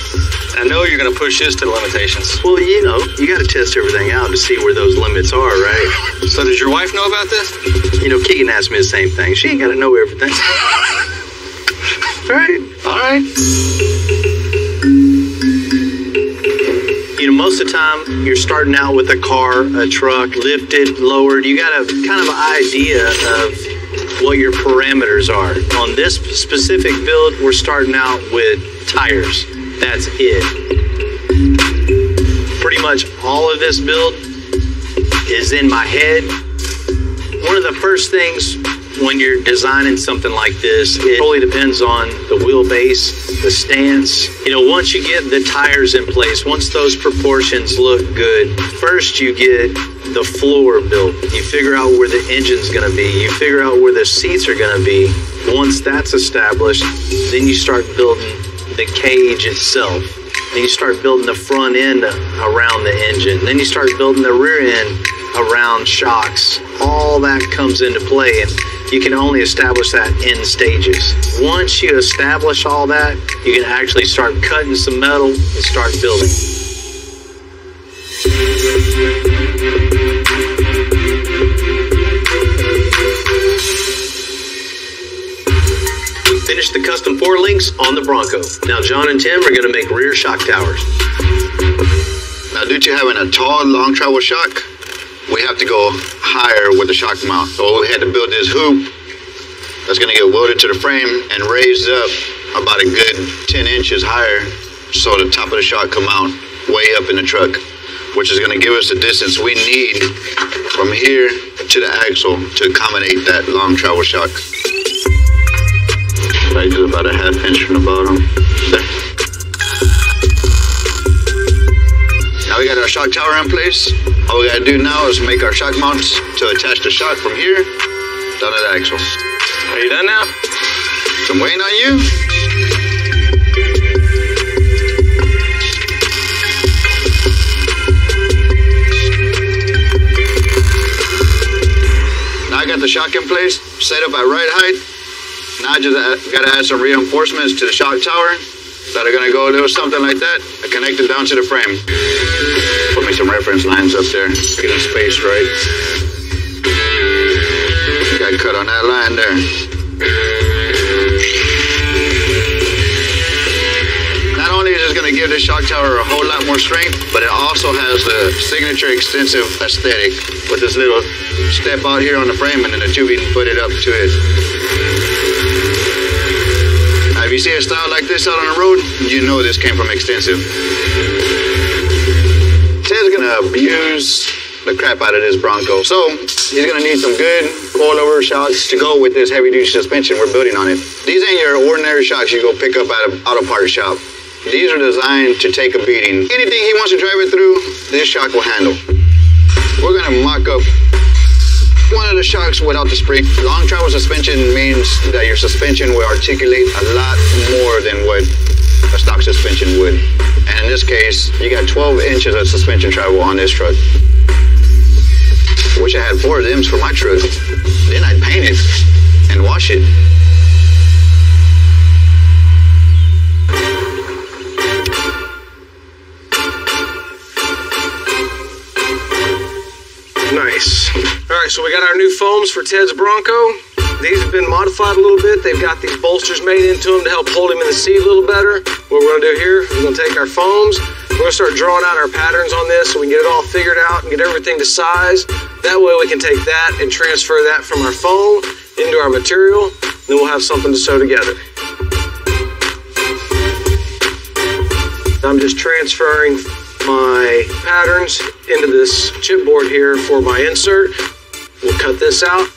I know you're going to push this to the limitations. Well, you know, you got to test everything out to see where those limits are, right? So does your wife know about this? You know, Keegan asked me the same thing. She ain't got to know everything. Right? All right. You know, most of the time, you're starting out with a car, a truck, lifted, lowered. You got a kind of an idea of what your parameters are. On this specific build, we're starting out with tires. That's it. Pretty much all of this build is in my head. One of the first things when you're designing something like this, it totally depends on the wheelbase, the stance. You know, once you get the tires in place, once those proportions look good, first you get the floor built. You figure out where the engine's gonna be. You figure out where the seats are gonna be. Once that's established, then you start building the cage itself. Then you start building the front end around the engine. Then you start building the rear end around shocks. All that comes into play, and you can only establish that in stages. Once you establish all that, you can actually start cutting some metal and start building. Finish the custom 4-links on the Bronco. Now John and Tim are going to make rear shock towers. Now, due to having a tall, long travel shock, we have to go higher with the shock mount. So we had to build this hoop that's going to get welded to the frame and raised up about a good 10 inches higher, so the top of the shock come out way up in the truck, which is going to give us the distance we need from here to the axle to accommodate that long travel shock. Right to about a half inch from the bottom. Now we got our shock tower in place. All we gotta do now is make our shock mounts to attach the shock from here down to the axle. Are you done now? So I'm waiting on you. Now I got the shock in place, set up at right height. Now I just gotta add some reinforcements to the shock tower that are gonna go a little something like that and connect it down to the frame. Put me some reference lines up there, get them spaced right. Got cut on that line there. Not only is this gonna give this shock tower a whole lot more strength, but it also has the signature extensive aesthetic with this little step out here on the frame and then the tubing put it up to it. If you see a style like this out on the road, you know this came from Extensive. abuse the crap out of this Bronco. So he's gonna need some good coilover shocks to go with this heavy duty suspension we're building on it. These ain't your ordinary shocks you go pick up at an auto parts shop. These are designed to take a beating. Anything he wants to drive it through, this shock will handle. We're gonna mock up one of the shocks without the spring. Long travel suspension means that your suspension will articulate a lot more than what a stock suspension would. And in this case, you got 12 inches of suspension travel on this truck. Wish I had 4 of them for my truck. Then I'd paint it and wash it. Nice. All right, so we got our new foams for Ted's Bronco. These have been modified a little bit. They've got these bolsters made into them to help hold him in the seat a little better. What we're gonna do here, we're gonna take our foams, we're gonna start drawing out our patterns on this so we can get it all figured out and get everything to size. That way we can take that and transfer that from our foam into our material, then we'll have something to sew together. I'm just transferring my patterns into this chipboard here for my insert. We'll cut this out.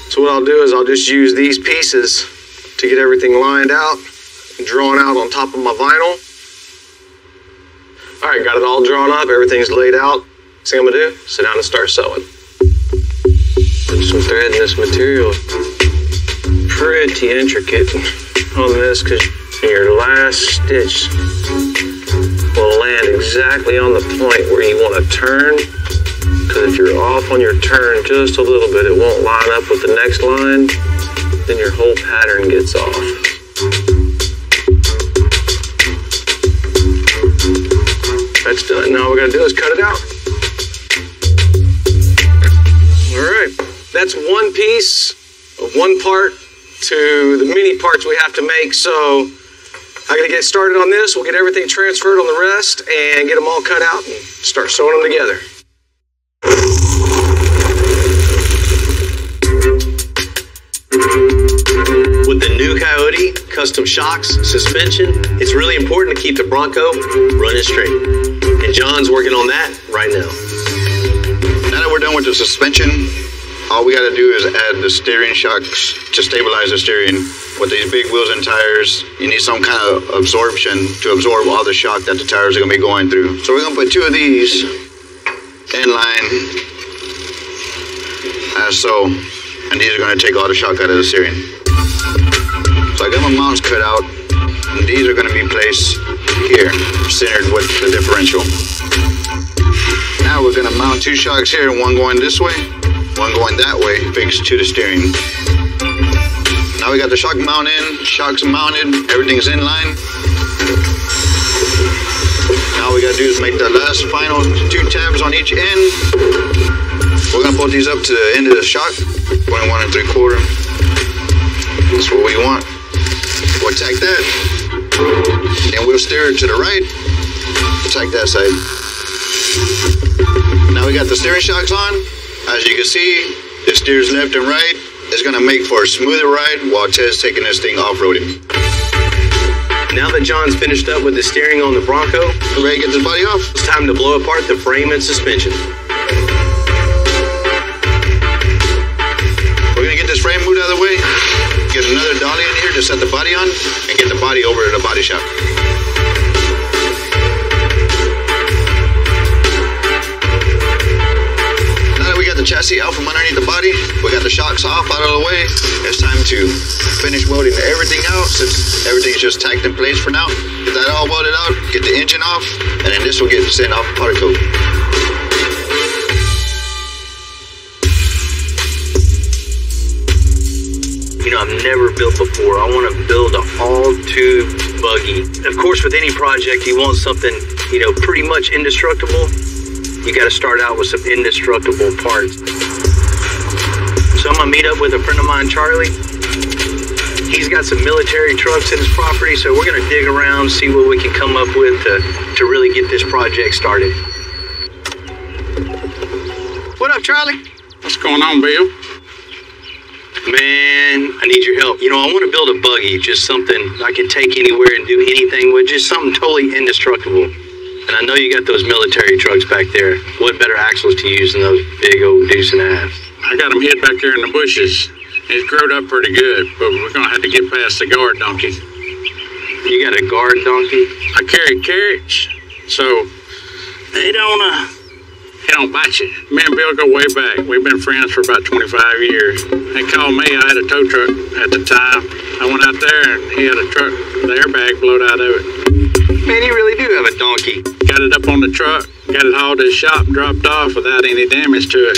So what I'll do is I'll just use these pieces to get everything lined out and drawn out on top of my vinyl. All right, got it all drawn up, everything's laid out. Next thing I'm gonna do, sit down and start sewing. Put some thread in this material. Pretty intricate on this because your last stitch will land exactly on the point where you want to turn. Because if you're off on your turn just a little bit, it won't line up with the next line. Then your whole pattern gets off. That's done. Now all we gotta do is cut it out. All right, that's one piece of one part to the many parts we have to make. So I'm gonna get started on this. We'll get everything transferred on the rest and get them all cut out and start sewing them together. With the new Coyote custom shocks, suspension, it's really important to keep the Bronco running straight. And John's working on that right now. Now that we're done with the suspension, all we gotta do is add the steering shocks to stabilize the steering. With these big wheels and tires, you need some kind of absorption to absorb all the shock that the tires are gonna be going through. So we're gonna put 2 of these in line as so, and these are gonna take all the shock out of the steering. So I got my mounts cut out, and these are gonna be placed here, centered with the differential. Now we're gonna mount 2 shocks here, one going this way, one going that way, fixed to the steering. Now we got the shock mount in, shocks mounted, everything's in line. Now all we gotta do is make the last final 2 tabs on each end. We're gonna put these up to the end of the shock, 21 3/4. That's what we want. We'll tack that, and we'll steer it to the right, tack that side. Now we got the steering shocks on. As you can see, it steers left and right. It's gonna make for a smoother ride while Ted's taking this thing off-roading. Now that John's finished up with the steering on the Bronco, ready to get this body off? It's time to blow apart the frame and suspension. We're gonna get this frame moved out of the way, get another dolly in here to set the body on, and get the body over to the body shop. We got the chassis out from underneath the body. We got the shocks off out of the way. It's time to finish welding everything out since everything's just tacked in place for now. Get that all welded out, get the engine off, and then this will get sent off powder coat. You know, I've never built before. I want to build an all-tube buggy. Of course, with any project, you want something, you know, pretty much indestructible. You got to start out with some indestructible parts. So I'm gonna meet up with a friend of mine, Charlie. He's got some military trucks in his property, so we're gonna dig around, see what we can come up with to really get this project started. What up, Charlie? What's going on, Bill? Man, I need your help. You know, I want to build a buggy, just something I can take anywhere and do anything with, just something totally indestructible. And I know you got those military trucks back there. What better axles to use than those big old deuce and a half? I got them hid back there in the bushes. It's growed up pretty good, but we're gonna have to get past the guard donkey. You got a guard donkey? I carry carrots, so they don't bite you. Me and Bill go way back. We've been friends for about 25 years. They called me. I had a tow truck at the time. I went out there and he had a truck. The airbag blowed out of it. Man, you really do have a donkey. Got it up on the truck, got it hauled to the shop, dropped off without any damage to it.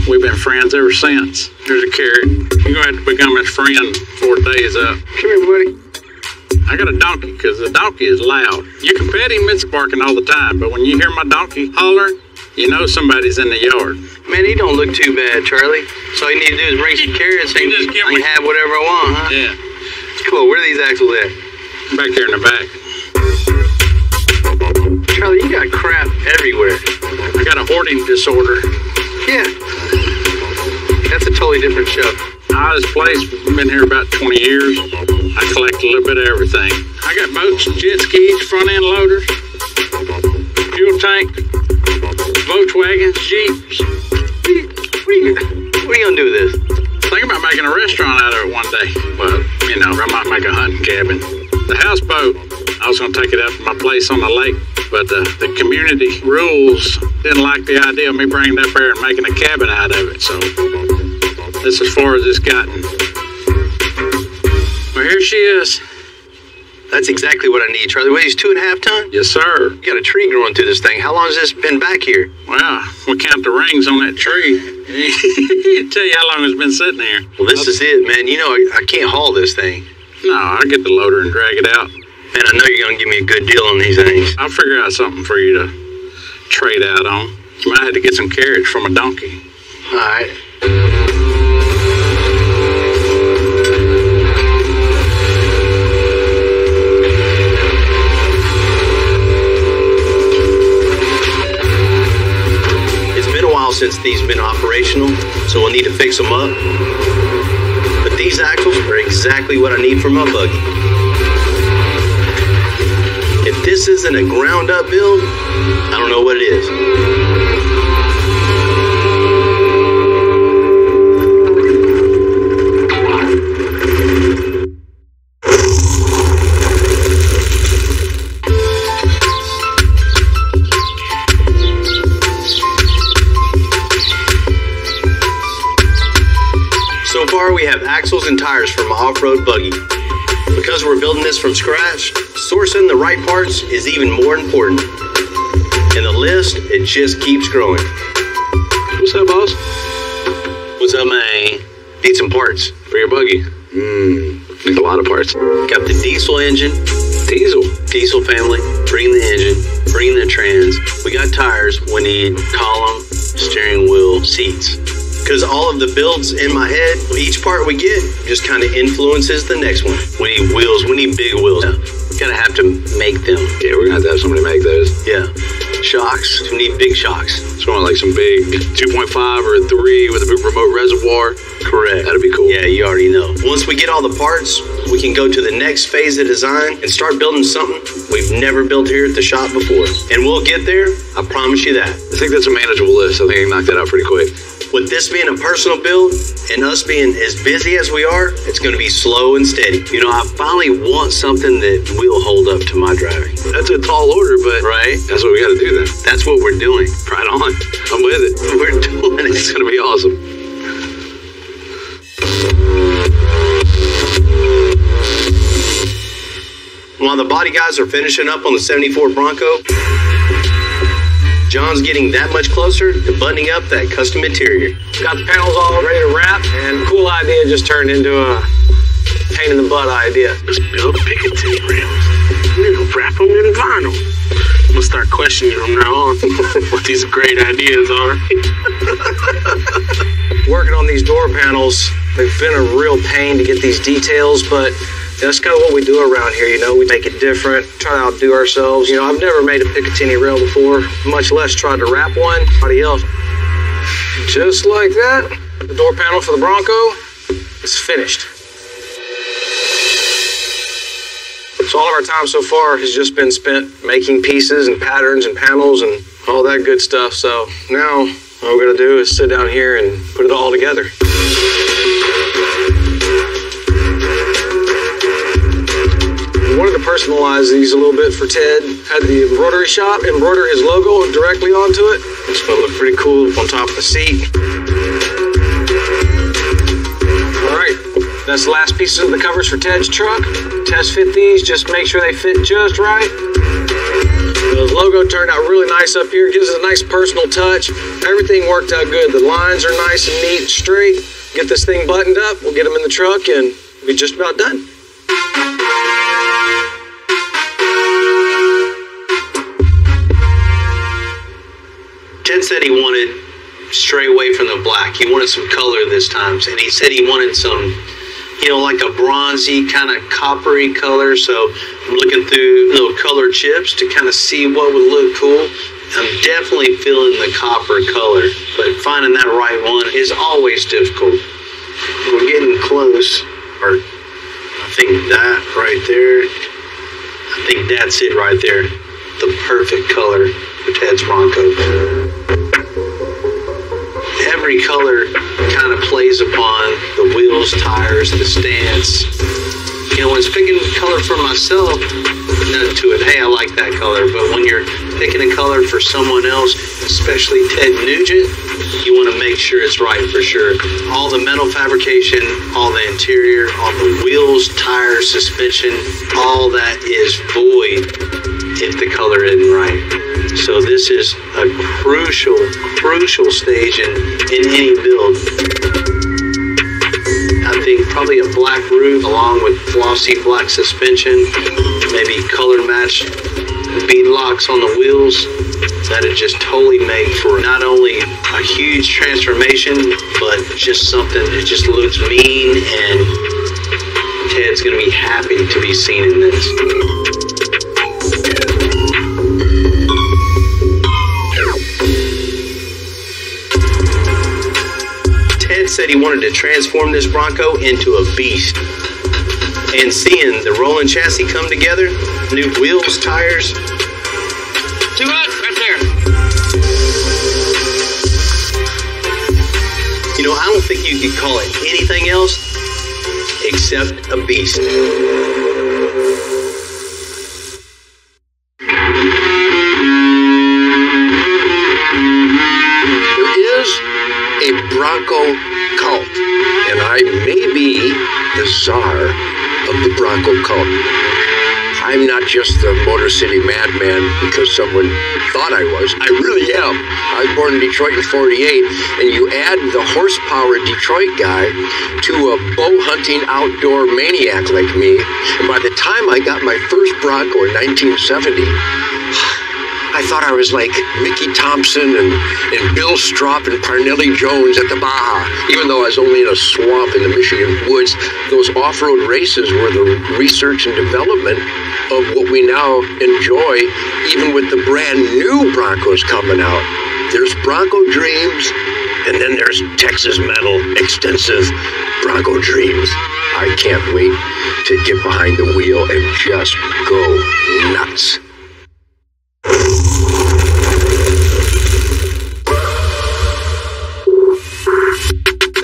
We've been friends ever since. Here's a carrot. You're going to have to become his friend before the day is up. Come here, buddy. I got a donkey because the donkey is loud. You can pet him, it's barking all the time, but when you hear my donkey hollering, you know somebody's in the yard. Man, he don't look too bad, Charlie. So all you need to do is bring some carrots and I can have whatever I want, huh? Yeah. Cool. Where are these axles at? Back here in the back. Charlie, you got crap everywhere. I got a hoarding disorder. Yeah. That's a totally different show. This place, been here about 20 years. I collect a little bit of everything. I got boats, jet skis, front end loaders, fuel tank, Volkswagens, Jeeps. What are you gonna do with this? Thinking about making a restaurant out of it one day. Well, you know, I might make a hunting cabin. The houseboat, I was gonna take it out to my place on the lake, but the community rules didn't like the idea of me bringing it up there and making a cabin out of it, so that's as far as it's gotten. Well, here she is. That's exactly what I need, Charlie. Weighs 2.5 tons? Yes, sir. You got a tree growing through this thing. How long has this been back here? Well, we count the rings on that tree. It'll tell you how long it's been sitting there. Well, this is it, man. You know, I can't haul this thing. No, I'll get the loader and drag it out. Man, I know you're going to give me a good deal on these things. I'll figure out something for you to trade out on. You might have to get some carrots from a donkey. All right. Since these have been operational, so we'll need to fix them up. But these axles are exactly what I need for my buggy. If this isn't a ground up build, I don't know what it is. So far, we have axles and tires for my off-road buggy. Because we're building this from scratch, sourcing the right parts is even more important. And the list, it just keeps growing. What's up, boss? What's up, man? Need some parts. For your buggy? Need a lot of parts. Got the diesel engine. Diesel? Diesel family. Bring the engine. Bring the trans. We got tires. We need column, steering wheel, seats. Because all of the builds in my head, each part we get just kind of influences the next one. We need wheels. We need big wheels. Gotta have to make them. Yeah, we're gonna have to have somebody make those. Yeah. Shocks. We need big shocks. So like some big 2.5 or a 3 with a big remote reservoir. Correct. That'd be cool. Yeah, you already know. Once we get all the parts, we can go to the next phase of design and start building something we've never built here at the shop before. And we'll get there. I promise you that. I think that's a manageable list. I think I can knock that out pretty quick. With this being a personal build and us being as busy as we are, it's going to be slow and steady. You know, I finally want something that will hold up to my driving. That's a tall order, but right? That's what we got to do then. That's what we're doing. Right on. I'm with it. We're doing it. It's going to be awesome. While the body guys are finishing up on the 74 Bronco, John's getting that much closer to buttoning up that custom interior. Got the panels all ready to wrap, and cool idea just turned into a pain in the butt idea. Let's build Picatinny rims. And then wrap them in vinyl. I'm gonna start questioning from now on what these great ideas are. Working on these door panels, they've been a real pain to get these details, but that's kind of what we do around here, you know. We make it different, try to outdo ourselves. You know, I've never made a Picatinny rail before, much less tried to wrap one. Anybody else? Just like that, the door panel for the Bronco is finished. So all of our time so far has just been spent making pieces and patterns and panels and all that good stuff. So now all we're gonna do is sit down here and put it all together. We wanted to personalize these a little bit for Ted. Had the embroidery shop embroider his logo directly onto it. It's gonna look pretty cool on top of the seat. All right, that's the last pieces of the covers for Ted's truck. Test fit these, just make sure they fit just right. The logo turned out really nice up here. Gives us a nice personal touch. Everything worked out good. The lines are nice and neat and straight. Get this thing buttoned up. We'll get them in the truck and we'll be just about done. Ted said he wanted stray away from the black. He wanted some color this time. And he said he wanted some, you know, like a bronzy kind of coppery color. So I'm looking through little color chips to kind of see what would look cool. I'm definitely feeling the copper color, but finding that right one is always difficult. We're getting close, or I think that right there, I think that's it right there. The perfect color for Ted's Bronco. Every color kind of plays upon the wheels, tires, the stance. You know, when it's picking color for myself, nothing to it. Hey, I like that color. But when you're picking a color for someone else, especially Ted Nugent, you want to make sure it's right for sure. All the metal fabrication, all the interior, all the wheels, tires, suspension, all that is void if the color isn't right. So this is a crucial stage in any build. I think probably a black roof along with glossy black suspension, maybe color match bead locks on the wheels. That'd just totally make for not only a huge transformation, but just something that just looks mean, and Ted's gonna be happy to be seen in this. Said he wanted to transform this Bronco into a beast. And seeing the rolling chassis come together, new wheels, tires. Too much, right there. You know, I don't think you could call it anything else except a beast. Bronco cult, and I may be the czar of the Bronco cult. I'm not just the Motor City madman because someone thought I was. I really am. I was born in Detroit in '48, and you add the horsepower Detroit guy to a bow hunting outdoor maniac like me, and by the time I got my first Bronco in 1970, I thought I was like Mickey Thompson and Bill Strop and Parnelli Jones at the Baja. Even though I was only in a swamp in the Michigan woods, those off-road races were the research and development of what we now enjoy, even with the brand new Broncos coming out. There's Bronco Dreams, and then there's Texas Metal Extensive Bronco Dreams. I can't wait to get behind the wheel and just go nuts.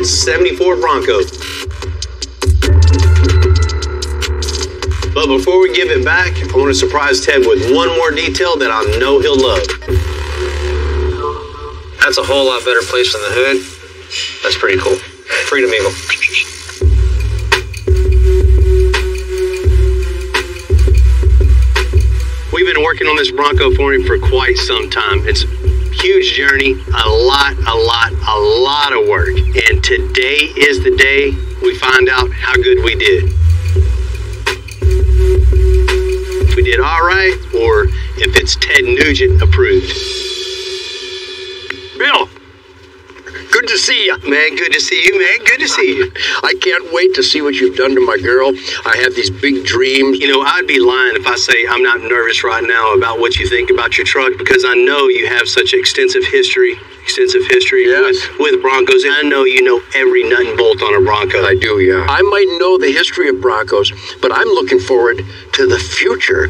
74 Bronco. But before we give it back, I want to surprise Ted with one more detail that I know he'll love. That's a whole lot better place than the hood. That's pretty cool. Freedom Eagle. We've been working on this Bronco for him for quite some time. It's a huge journey, a lot of work. And today is the day we find out how good we did. If we did all right, or if it's Ted Nugent approved. Bill, good to see you. Man, good to see you, man. Good to see you. I can't wait to see what you've done to my girl. I have these big dreams. You know, I'd be lying if I say I'm not nervous right now about what you think about your truck, because I know you have such extensive history Yes. with Broncos, and I know you know every nut and bolt on a Bronco. I do, yeah. I might know the history of Broncos, but I'm looking forward to the future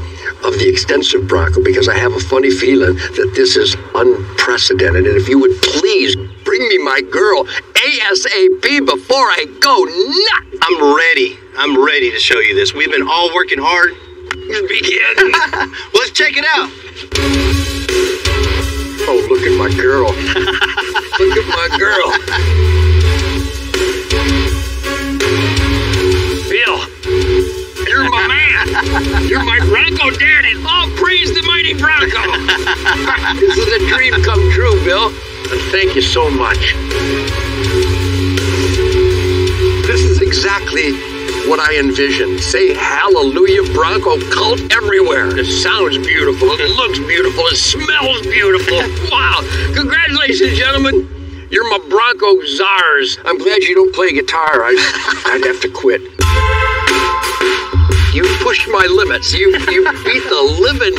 of the extensive Bronco, because I have a funny feeling that this is unprecedented. And if you would please bring me my girl ASAP before I go nuts. I'm ready to show you this. We've been all working hard. Begin. Let's check it out. Oh, look at my girl. Look at my girl. Bill, you're my man. You're my Bronco daddy. Oh, praise the mighty Bronco. This is a dream come true, Bill. And thank you so much. This is exactly what I envisioned. Say hallelujah, Bronco cult everywhere. It sounds beautiful. It looks beautiful. It smells beautiful. Wow. Congratulations, gentlemen. You're my Bronco czars. I'm glad you don't play guitar. I'd have to quit. You pushed my limits. You beat the living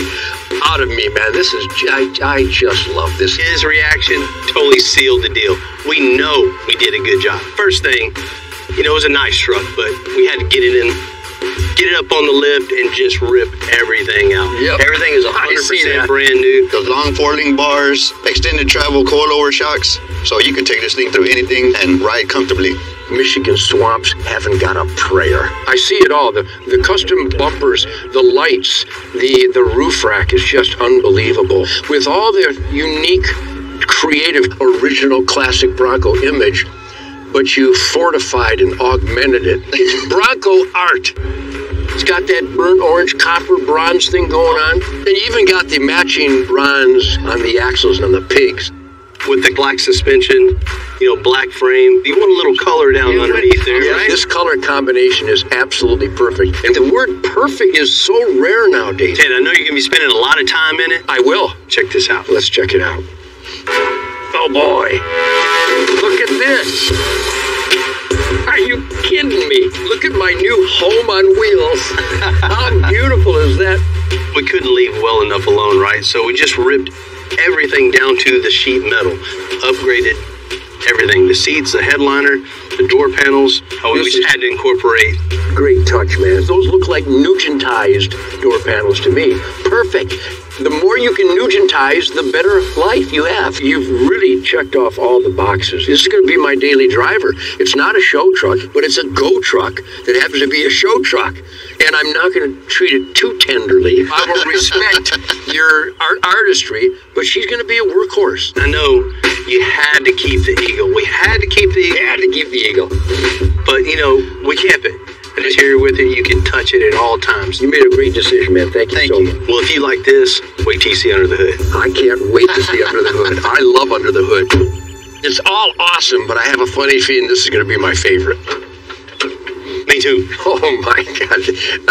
out of me, man. This is, I just love this. His reaction totally sealed the deal. We know we did a good job. First thing, you know, it was a nice truck, but we had to get it up on the lift and just rip everything out. Yep. Everything is 100% brand new. The long four-link bars, extended travel coilover shocks, so you can take this thing through anything and ride comfortably. Michigan swamps haven't got a prayer. I see it all. The custom bumpers, the lights, the roof rack is just unbelievable. With all their unique, creative, original classic Bronco image, but you fortified and augmented it. It's Bronco art. It's got that burnt orange copper bronze thing going on. And you even got the matching bronze on the axles and the pigs. With the black suspension, you know, black frame. You want a little color down underneath there, right? This color combination is absolutely perfect. And the word perfect is so rare nowadays. Ted, I know you're going to be spending a lot of time in it. I will. Check this out. Let's check it out. Oh, boy. Look at this. Are you kidding me? Look at my new home on wheels. How beautiful is that? We couldn't leave well enough alone, right? So we just ripped everything down to the sheet metal, upgraded everything, the seats, the headliner, the door panels. We just had to incorporate. Great touch, man. Those look like Nugentized door panels to me. Perfect. The more you can Nugentize, the better life you have. You've really checked off all the boxes. This is going to be my daily driver. It's not a show truck, but it's a go truck that happens to be a show truck. And I'm not going to treat it too tenderly. I will respect your artistry, but she's going to be a workhorse. I know you had to keep the Eagle. We had to keep the Eagle. Had to keep the Eagle. But, you know, we kept it. And it's here with it. You can touch it at all times. You made a great decision, man. Thank you so much. Well, if you like this, wait till you see under the hood. I can't wait to see under the hood. I love under the hood. It's all awesome, but I have a funny feeling this is going to be my favorite. Me too. Oh my God.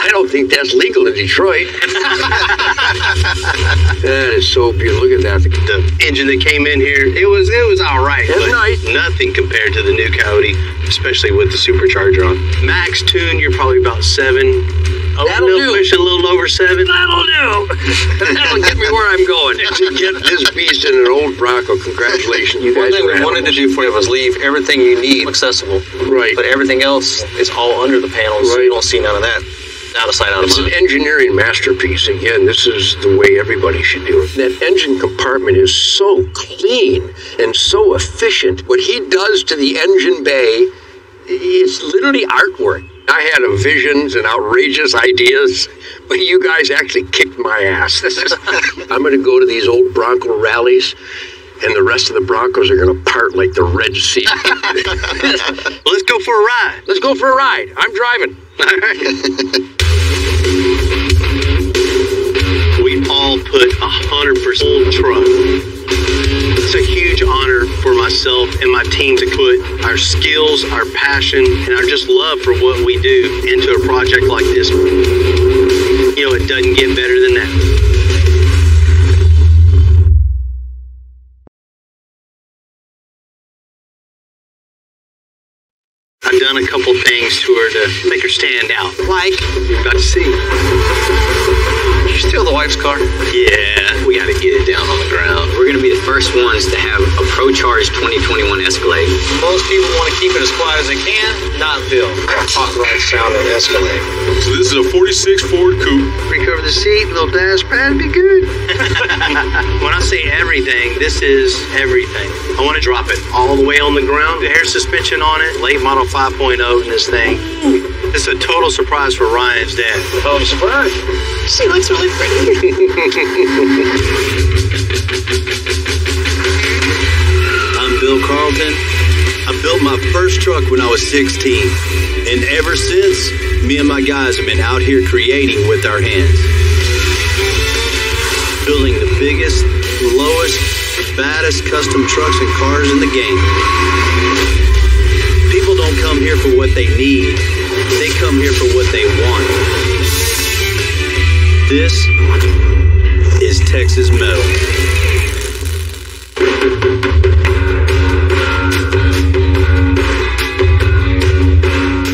I don't think that's legal in Detroit. That is so beautiful. Look at that. The engine that came in here, it was all right. That's nice. Nothing compared to the new Coyote, especially with the supercharger on. Max tune, you're probably about 7. That'll do. Pushing a little over 7. That'll do. That'll get me where I'm going. To get this beast in an old Bronco. Congratulations. You One guys thing we wanted to do for you was leave everything you need accessible. Right. But everything else is all under the panels, so you don't see none of that. Out of sight, out of It's mind. an engineering masterpiece. Again, this is the way everybody should do it. That engine compartment is so clean and so efficient. What he does to the engine bay, it's literally artwork. I had visions and outrageous ideas, but you guys actually kicked my ass. I'm going to go to these old Bronco rallies, and the rest of the Broncos are going to part like the Red Sea. Well, let's go for a ride. Let's go for a ride. I'm driving. All right. We all put 100% old truck. It's a huge honor for myself and my team to put our skills, our passion, and our just love for what we do into a project like this. You know, it doesn't get better than that. I've done a couple things to her to make her stand out. Like, you're about to see. Did you steal the wife's car? Yeah, we gotta get it down on the ground. We're going to be the first ones to have a Pro-Charge 2021 Escalade. Most people want to keep it as quiet as they can. Not Bill. Authorized sound of Escalade. So this is a 46 Ford Coupe. Recover the seat, little dash pad, be good. When I say everything, this is everything. I want to drop it all the way on the ground. The air suspension on it, late model 5.0 in this thing. It's a total surprise for Ryan's dad. Total surprise. She looks really pretty. I'm Bill Carlton. I built my first truck when I was 16. And ever since, me and my guys have been out here creating with our hands. Building the biggest, lowest, baddest custom trucks and cars in the game. People don't come here for what they need. They come here for what they want. This is Texas Metal.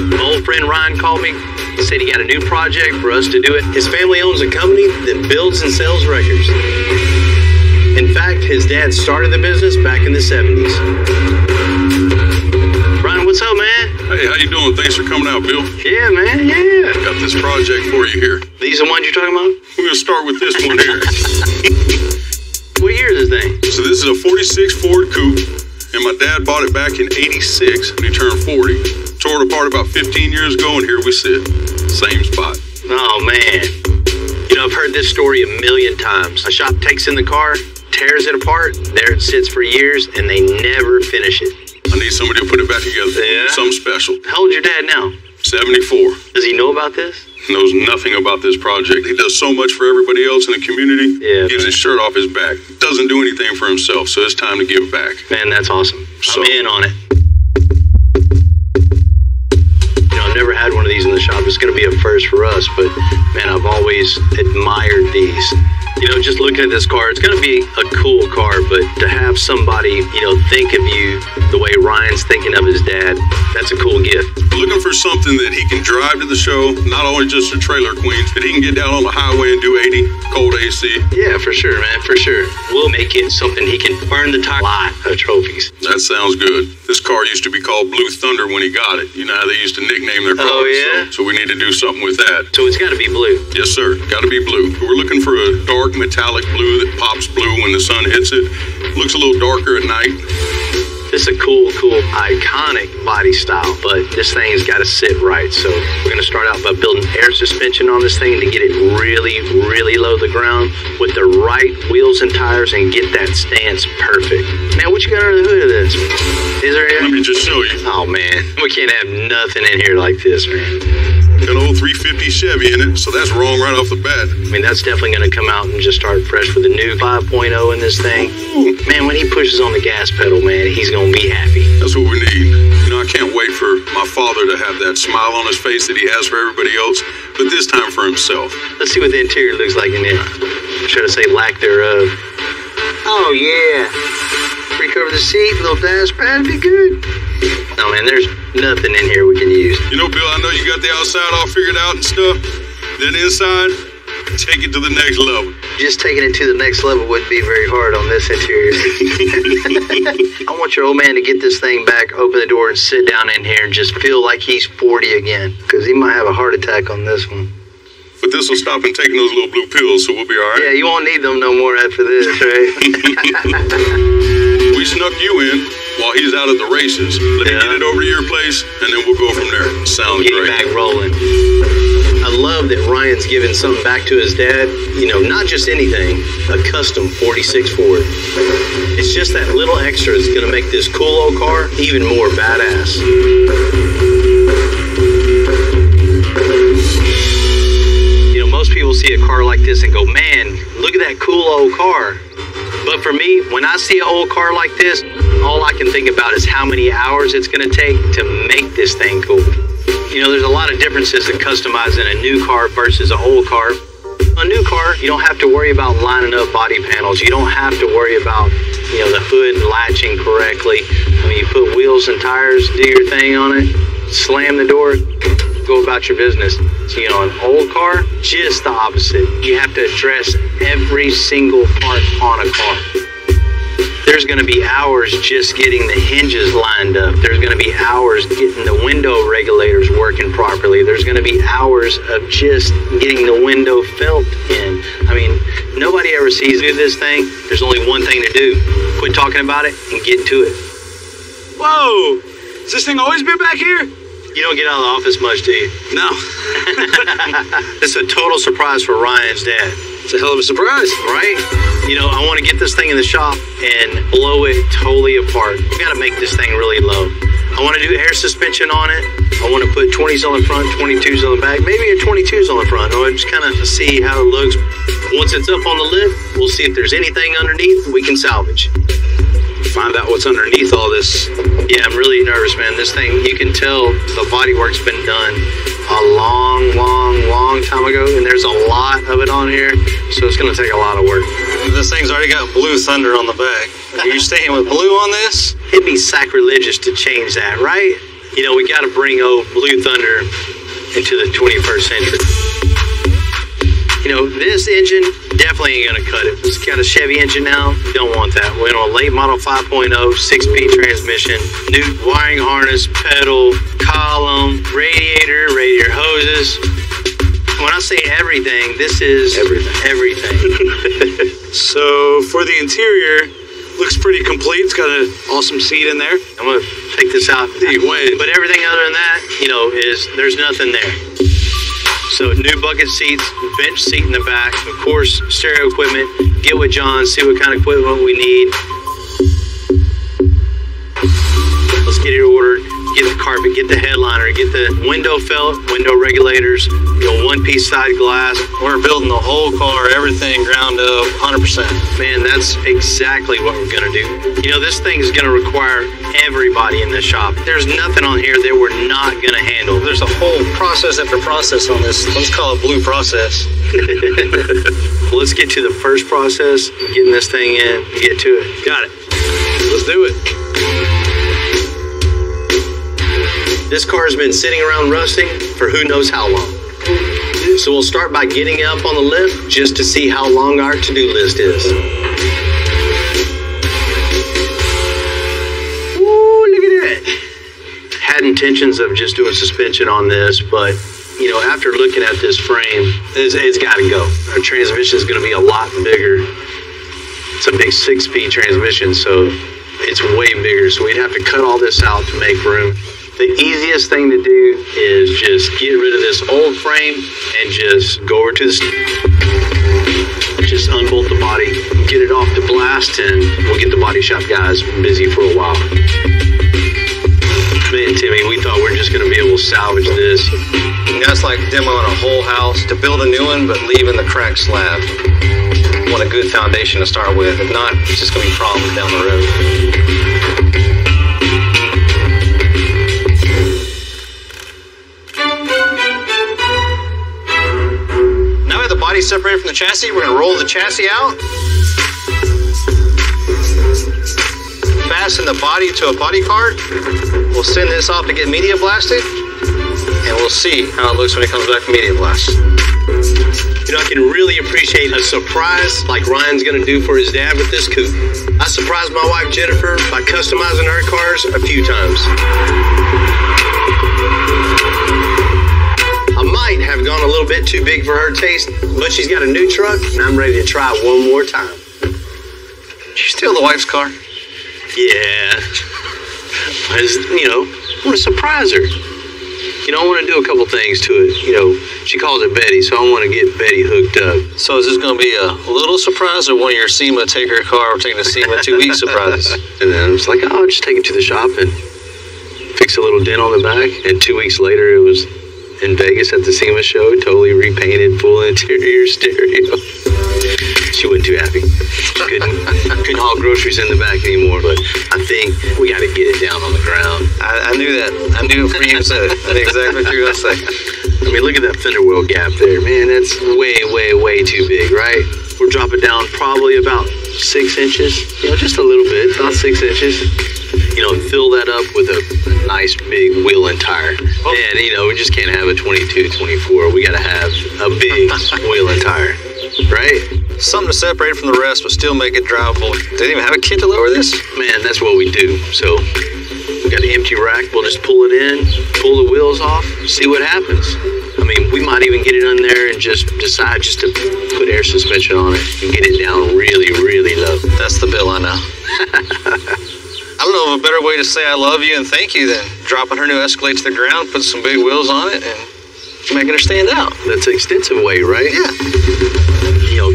My old friend Ryan called me. He said he got a new project for us to do it. His family owns a company that builds and sells records. In fact, his dad started the business back in the 70s. Ryan, what's up, man? Hey, how you doing? Thanks for coming out, Bill. Yeah, man, yeah. Got this project for you here. These the ones you're talking about? We're going to start with this one here. What year is this thing? So this is a 46 Ford Coupe, and my dad bought it back in 86 when he turned 40. Tore it apart about 15 years ago, and here we sit. Same spot. Oh, man. You know, I've heard this story a million times. A shop takes in the car, tears it apart, there it sits for years, and they never finish it. I need somebody to put it back together. Yeah? Something special. How old's your dad now? 74. Does he know about this? Knows nothing about this project. He does so much for everybody else in the community. Yeah, gives his shirt off his back. Doesn't do anything for himself, so it's time to give back. Man, that's awesome. I'm in on it. You know, I've never had one of these in the shop. It's going to be a first for us, but man, I've always admired these. You know, just looking at this car, it's going to be a cool car, but to have somebody, you know, think of you the way Ryan's thinking of his dad, that's a cool gift. Looking for something that he can drive to the show, not only just for Trailer Queens, but he can get down on the highway and do 80, cold AC. Yeah, for sure, man, for sure. We'll make it something he can burn the tire. Lot of trophies. That sounds good. This car used to be called Blue Thunder when he got it. You know how they used to nickname their cars? Oh, yeah? So we need to do something with that. So it's got to be blue. Yes, sir. Got to be blue. We're looking for a dark metallic blue that pops blue when the sun hits it. Looks a little darker at night. This is a cool, iconic body style, but this thing's got to sit right. So we're going to start out by building air suspension on this thing to get it really, really low to the ground with the right wheels and tires and get that stance perfect. Man, what you got under the hood of this? Is there air? Let me just show you. Oh, man. We can't have nothing in here like this, man. Got an old 350 Chevy in it, so that's wrong right off the bat. I mean, that's definitely going to come out and just start fresh with the new 5.0 in this thing. Ooh. Man, when he pushes on the gas pedal, man, he's going to be happy. That's what we need. You know, I can't wait for my father to have that smile on his face that he has for everybody else, but this time for himself. Let's see what the interior looks like in it. Should I say lack thereof? Oh, yeah. Recover the seat, little dash pad, be good. No, man, there's nothing in here we can use. You know, Bill, I know you got the outside all figured out and stuff. Then inside, take it to the next level. Just taking it to the next level would be very hard on this interior. I want your old man to get this thing back, open the door, and sit down in here and just feel like he's 40 again. Because he might have a heart attack on this one. But this will stop him taking those little blue pills, so we'll be all right. Yeah, you won't need them no more after this, right? We snuck you in while he's out at the races. Let me get it over to your place, and then we'll go from there. Sounds get great. Back rolling. I love that Ryan's giving something back to his dad. You know, not just anything, a custom 46 Ford. It's just that little extra that's going to make this cool old car even more badass. You know, most people see a car like this and go, man, look at that cool old car. But for me, when I see an old car like this, all I can think about is how many hours it's going to take to make this thing cool. You know, there's a lot of differences in customizing a new car versus an old car. A new car, you don't have to worry about lining up body panels. You don't have to worry about, you know, the hood latching correctly. I mean, you put wheels and tires, do your thing on it. slam the door, go about your business. So, you know, an old car, just the opposite. You have to address every single part on a car. There's going to be hours just getting the hinges lined up. There's going to be hours getting the window regulators working properly. There's going to be hours of just getting the window felt in. I mean, nobody ever sees you do this thing. There's only one thing to do. Quit talking about it and get to it. Whoa! Has this thing always been back here? You don't get out of the office much, do you? No. It's a total surprise for Ryan's dad. It's a hell of a surprise. Right? You know, I want to get this thing in the shop and blow it totally apart. We got to make this thing really low. I want to do air suspension on it. I want to put 20s on the front, 22s on the back, maybe a 22s on the front. I'll just kind of see how it looks. Once it's up on the lift, we'll see if there's anything underneath we can salvage. Find out what's underneath all this. Yeah, I'm really nervous, man. This thing, you can tell the body work's been done a long time ago, and there's a lot of it on here, so it's going to take a lot of work. This thing's already got Blue Thunder on the back. Are you staying with Blue on this? It'd be sacrilegious to change that, right? You know, we got to bring old Blue Thunder into the 21st century. You know, this engine definitely ain't gonna cut it. It's got a Chevy engine now. You don't want that. We're on a late model 5.0, 6-speed transmission, new wiring harness, pedal, column, radiator hoses. When I say everything, this is everything. So for the interior, looks pretty complete. It's got an awesome seat in there. I'm gonna take this out. But everything other than that, you know, there's nothing there. So new bucket seats, bench seat in the back, of course, stereo equipment. Get with John, see what kind of equipment we need. Let's get it ordered. Get the carpet, get the headliner, get the window felt, window regulators, you know, one-piece side glass. We're building the whole car, everything ground up, 100%. Man, that's exactly what we're gonna do. You know, this thing is gonna require everybody in the shop. There's nothing on here that we're not gonna handle. There's a whole process after process on this. Let's call it Blue Process. Well, let's get to the first process, getting this thing in, get to it. Got it. Let's do it. This car's been sitting around rusting for who knows how long. So we'll start by getting it up on the lift just to see how long our to-do list is. Ooh, look at that. Had intentions of just doing suspension on this, but you know, after looking at this frame, it's got to go. Our transmission is going to be a lot bigger. It's a big 6-speed transmission, so it's way bigger. So we'd have to cut all this out to make room. The easiest thing to do is just get rid of this old frame and just go over to the just unbolt the body, get it off the blast, and we'll get the body shop guys busy for a while. Man, Timmy, we thought we were just going to be able to salvage this. That's like demoing a whole house to build a new one, but leaving the cracked slab. Want a good foundation to start with. If not, it's just going to be problems down the road. Body separated from the chassis. We're going to roll the chassis out, fasten the body to a body cart. We'll send this off to get media blasted, and we'll see how it looks when it comes back from media blast. You know, I can really appreciate a surprise like Ryan's going to do for his dad with this coupe. I surprised my wife Jennifer by customizing her cars a few times. I might have gone a little bit too big for her taste, but she's got a new truck, and I'm ready to try one more time. Did you steal the wife's car? Yeah. You know, I want to surprise her. You know, I want to do a couple things to it. You know, she calls it Betty, so I want to get Betty hooked up. So is this going to be a little surprise, or one of your SEMA take her car, we're taking a SEMA 2-week surprise? And then I was like, oh, I'll just take it to the shop and fix a little dent on the back. And 2 weeks later, it was in Vegas at the SEMA show, totally repainted, full interior stereo. She wasn't too happy. Couldn't haul groceries in the back anymore, but I think we got to get it down on the ground. I knew that. I knew for you to say. I knew exactly what you were going to say. I mean, look at that fender well gap there. Man, that's way too big, right? We'll drop it down probably about 6 inches. You know, just a little bit, about 6 inches. fill that up with a nice big wheel and tire. And, we just can't have a 22, 24. We got to have a big wheel and tire, right? Something to separate it from the rest, but still make it drivable. They didn't even have a kit to lower this? Man, that's what we do. So we got an empty rack. We'll just pull it in, pull the wheels off, see what happens. I mean, we might even get it on there and just decide just to put air suspension on it and get it down really, really low. That's the bill, I know. I don't know of a better way to say I love you and thank you than dropping her new Escalade to the ground, put some big wheels on it, and making her stand out. That's an extensive way, right? Yeah.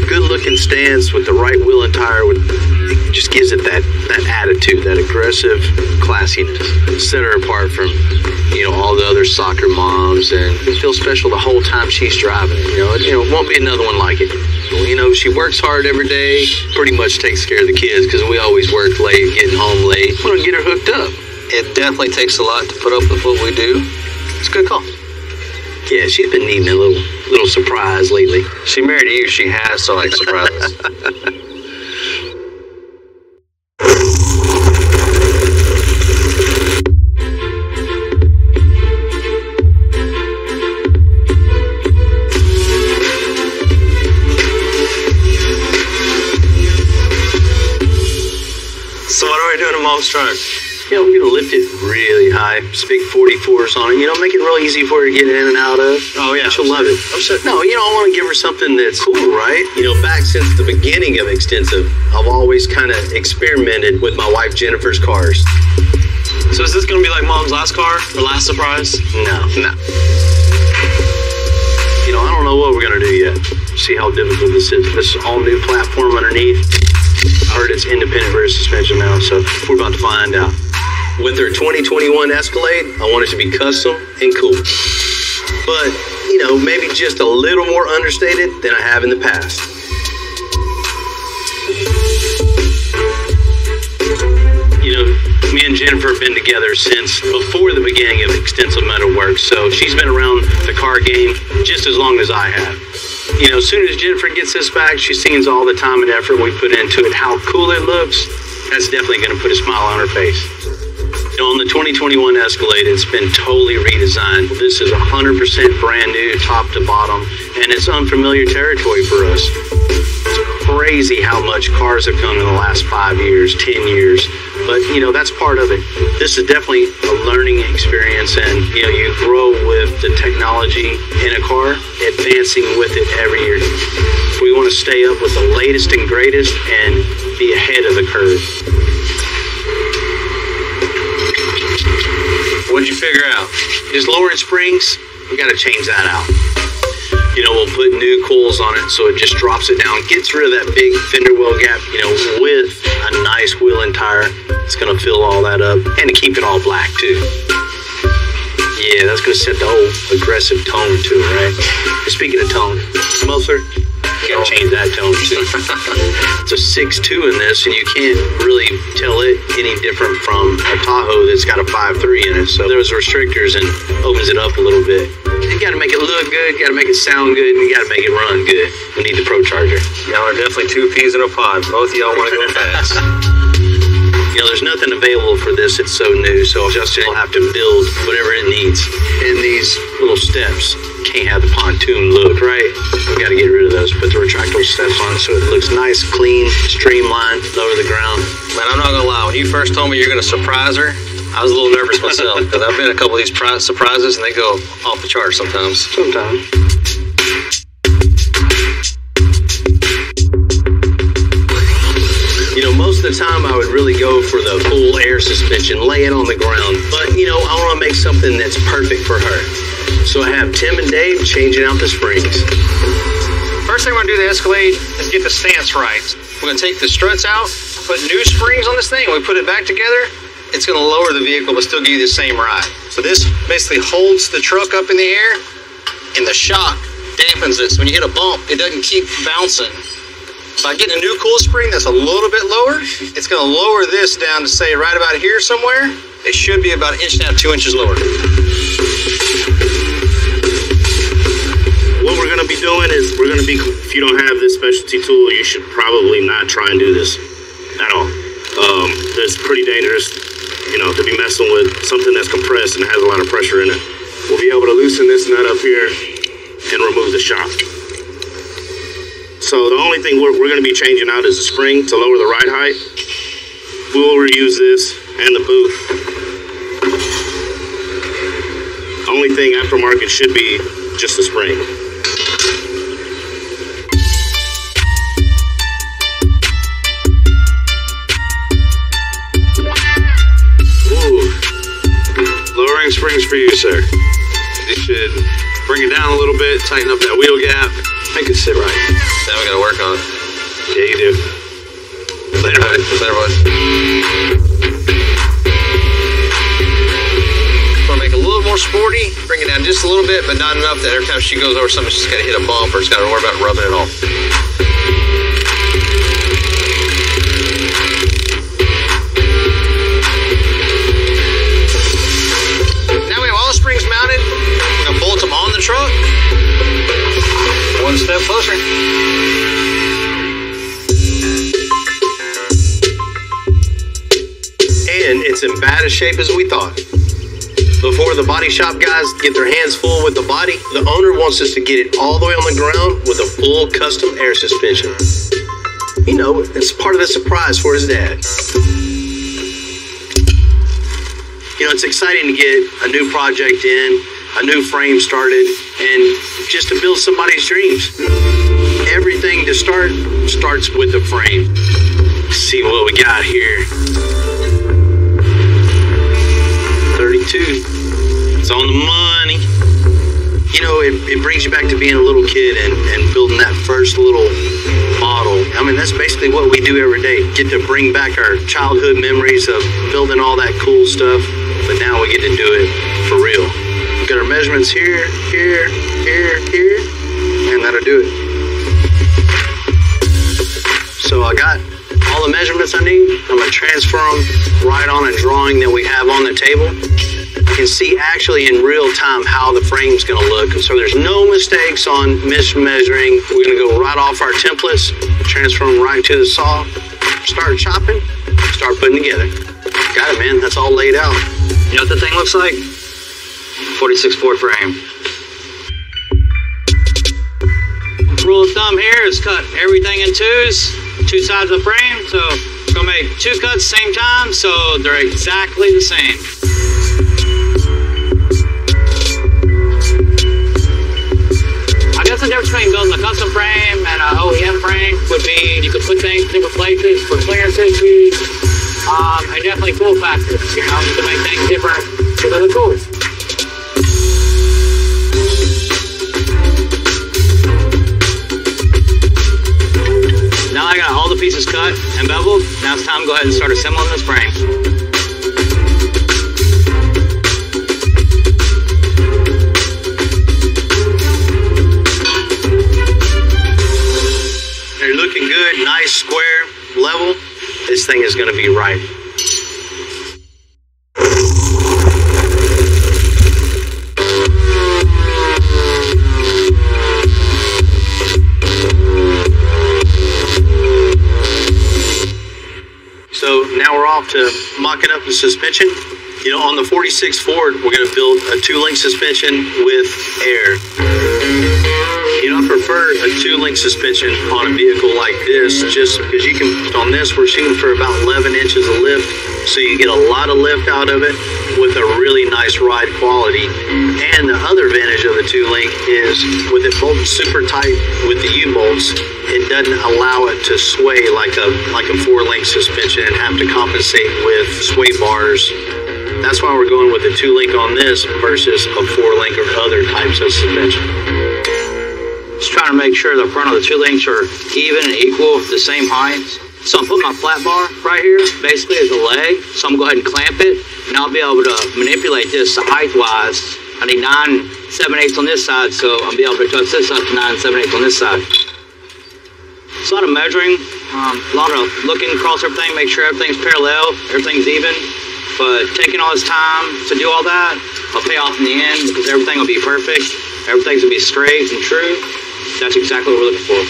Good-looking stance with the right wheel and tire, it just gives it that attitude, that aggressive classiness. Set her apart from, all the other soccer moms, and feel special the whole time she's driving. It won't be another one like it. She works hard every day, pretty much takes care of the kids because we always work late, getting home late. We don't get her hooked up. It definitely takes a lot to put up with what we do. It's a good call. Yeah, she's been needing a little surprise lately. She married you, she has to like surprises. So what are we doing to Mom's truck? We're going to lift it really high. Just big 44s on it. Make it real easy for her to get in and out of. Oh, yeah. She'll love it. No, I want to give her something that's cool, right? Back since the beginning of Extensive, I've always kind of experimented with my wife Jennifer's cars. So is this going to be like Mom's last car? Or last surprise? No. I don't know what we're going to do yet. See how difficult this is. This is all new platform underneath. I heard it's independent rear suspension now, so we're about to find out. With her 2021 Escalade, I want it to be custom and cool. But, maybe just a little more understated than I have in the past. Me and Jennifer have been together since before the beginning of Extensive Metal Works, so she's been around the car game just as long as I have. As soon as Jennifer gets this back, she sees all the time and effort we put into it, how cool it looks. That's definitely going to put a smile on her face. On the 2021 Escalade, it's been totally redesigned. This is 100% brand new, top to bottom, and it's unfamiliar territory for us. It's crazy how much cars have come in the last 5 years, 10 years, but that's part of it. This is definitely a learning experience, and you grow with the technology in a car, advancing with it every year. We want to stay up with the latest and greatest and be ahead of the curve. What'd you figure out? Just lowering springs, we got to change that out. We'll put new coils on it so it just drops it down, gets rid of that big fender well gap, with a nice wheel and tire. It's going to fill all that up and to keep it all black too. Yeah, that's going to set the whole aggressive tone to it, right? Speaking of tone, muffler, you got to change that tone too. It's a 6.2 in this, and you can't really tell it any different from a Tahoe that's got a 5.3 in it. So those restrictors and opens it up a little bit. You got to make it look good, got to make it sound good, and you got to make it run good. We need the Pro Charger. Y'all are definitely two peas in a pod. Both of y'all want to go fast. There's nothing available for this. It's so new, so Justin will have to build whatever it needs. And these little steps can't have the pontoon look, right? We got to get rid of those. Put the retractable steps on so it looks nice, clean, streamlined, low to the ground. Man, I'm not going to lie. When you first told me you're going to surprise her, I was a little nervous myself because I've been a couple of these surprises and they go off the charts sometimes. Most of the time I would really go for the full air suspension, lay it on the ground. But, I want to make something that's perfect for her. So I have Tim and Dave changing out the springs. First thing we're going to do the Escalade is get the stance right. We're going to take the struts out, put new springs on this thing, and we put it back together. It's going to lower the vehicle but still give you the same ride. So this basically holds the truck up in the air, and the shock dampens it. So when you hit a bump, it doesn't keep bouncing. By getting a new coil spring that's a little bit lower, it's going to lower this down to say right about here somewhere. It should be about 1.5 to 2 inches lower. What we're going to be doing is if you don't have this specialty tool, you should probably not try and do this at all. It's pretty dangerous. to be messing with something that's compressed and has a lot of pressure in it. We'll be able to loosen this nut up here and remove the shock. So the only thing we're going to be changing out is the spring to lower the ride height. We will reuse this and the boot. Only thing aftermarket should be just the spring. Lowering springs for you, sir. You should bring it down a little bit, tighten up that wheel gap, make it sit right. Now we gotta work on it. Yeah, you do. Later, buddy. Later, boys. Want to make it a little more sporty, bring it down just a little bit, but not enough that every time she goes over something, she's got to hit a bump or she's got to worry about rubbing it off. Now we have all the springs mounted. We're going to bolt them on the truck. One step closer. And it's in bad a shape as we thought. Before the body shop guys get their hands full with the body, the owner wants us to get it all the way on the ground with a full custom air suspension. It's part of the surprise for his dad. It's exciting to get a new project in, a new frame started, and just to build somebody's dreams. Everything to start starts with the frame. Let's see what we got here. 32. It's on the money. It brings you back to being a little kid and building that first little model. I mean, that's basically what we do every day. Get to bring back our childhood memories of building all that cool stuff, but now we get to do it for real. We've got our measurements here, here, here, here, and that'll do it. So I got all the measurements I need. I'm going to transfer them right on a drawing that we have on the table. You can see actually in real time how the frame's going to look. So there's no mistakes on mismeasuring. We're going to go right off our templates, transfer them right to the saw, start chopping, start putting together. Got it, man. That's all laid out. You know what the thing looks like? 46 Ford frame. Rule of thumb here is cut everything in twos, two sides of the frame. So we're gonna make two cuts same time, so they're exactly the same. I guess the difference between building a custom frame and an OEM frame would be you could put things in different places for clearance issues, and definitely cool factors. You can make things different because of the tools. Now I got all the pieces cut and beveled. Now it's time to go ahead and start assembling this frame. They're looking good, nice, square, level. This thing is going to be right. So now we're off to mocking up the suspension. On the 46 Ford, we're going to build a two-link suspension with air. I prefer a two-link suspension on a vehicle like this, just because on this, we're shooting for about 11 inches of lift, so you get a lot of lift out of it with a really nice ride quality. And the other advantage of the two-link is with it bolted super tight with the U-bolts, it doesn't allow it to sway like a four-link suspension and have to compensate with sway bars. That's why we're going with a two-link on this versus a four-link or other types of suspension. Just trying to make sure the front of the two links are even and equal, the same height. So I'm putting my flat bar right here, basically as a leg. So I'm going to go ahead and clamp it, and I'll be able to manipulate this height-wise. I need 9 7/8 on this side, so I'll be able to adjust this up to 9 7/8 on this side. It's a lot of measuring, a lot of looking across everything, make sure everything's parallel, everything's even. But taking all this time to do all that, I'll pay off in the end because everything will be perfect. Everything's going to be straight and true. That's exactly what we're looking for.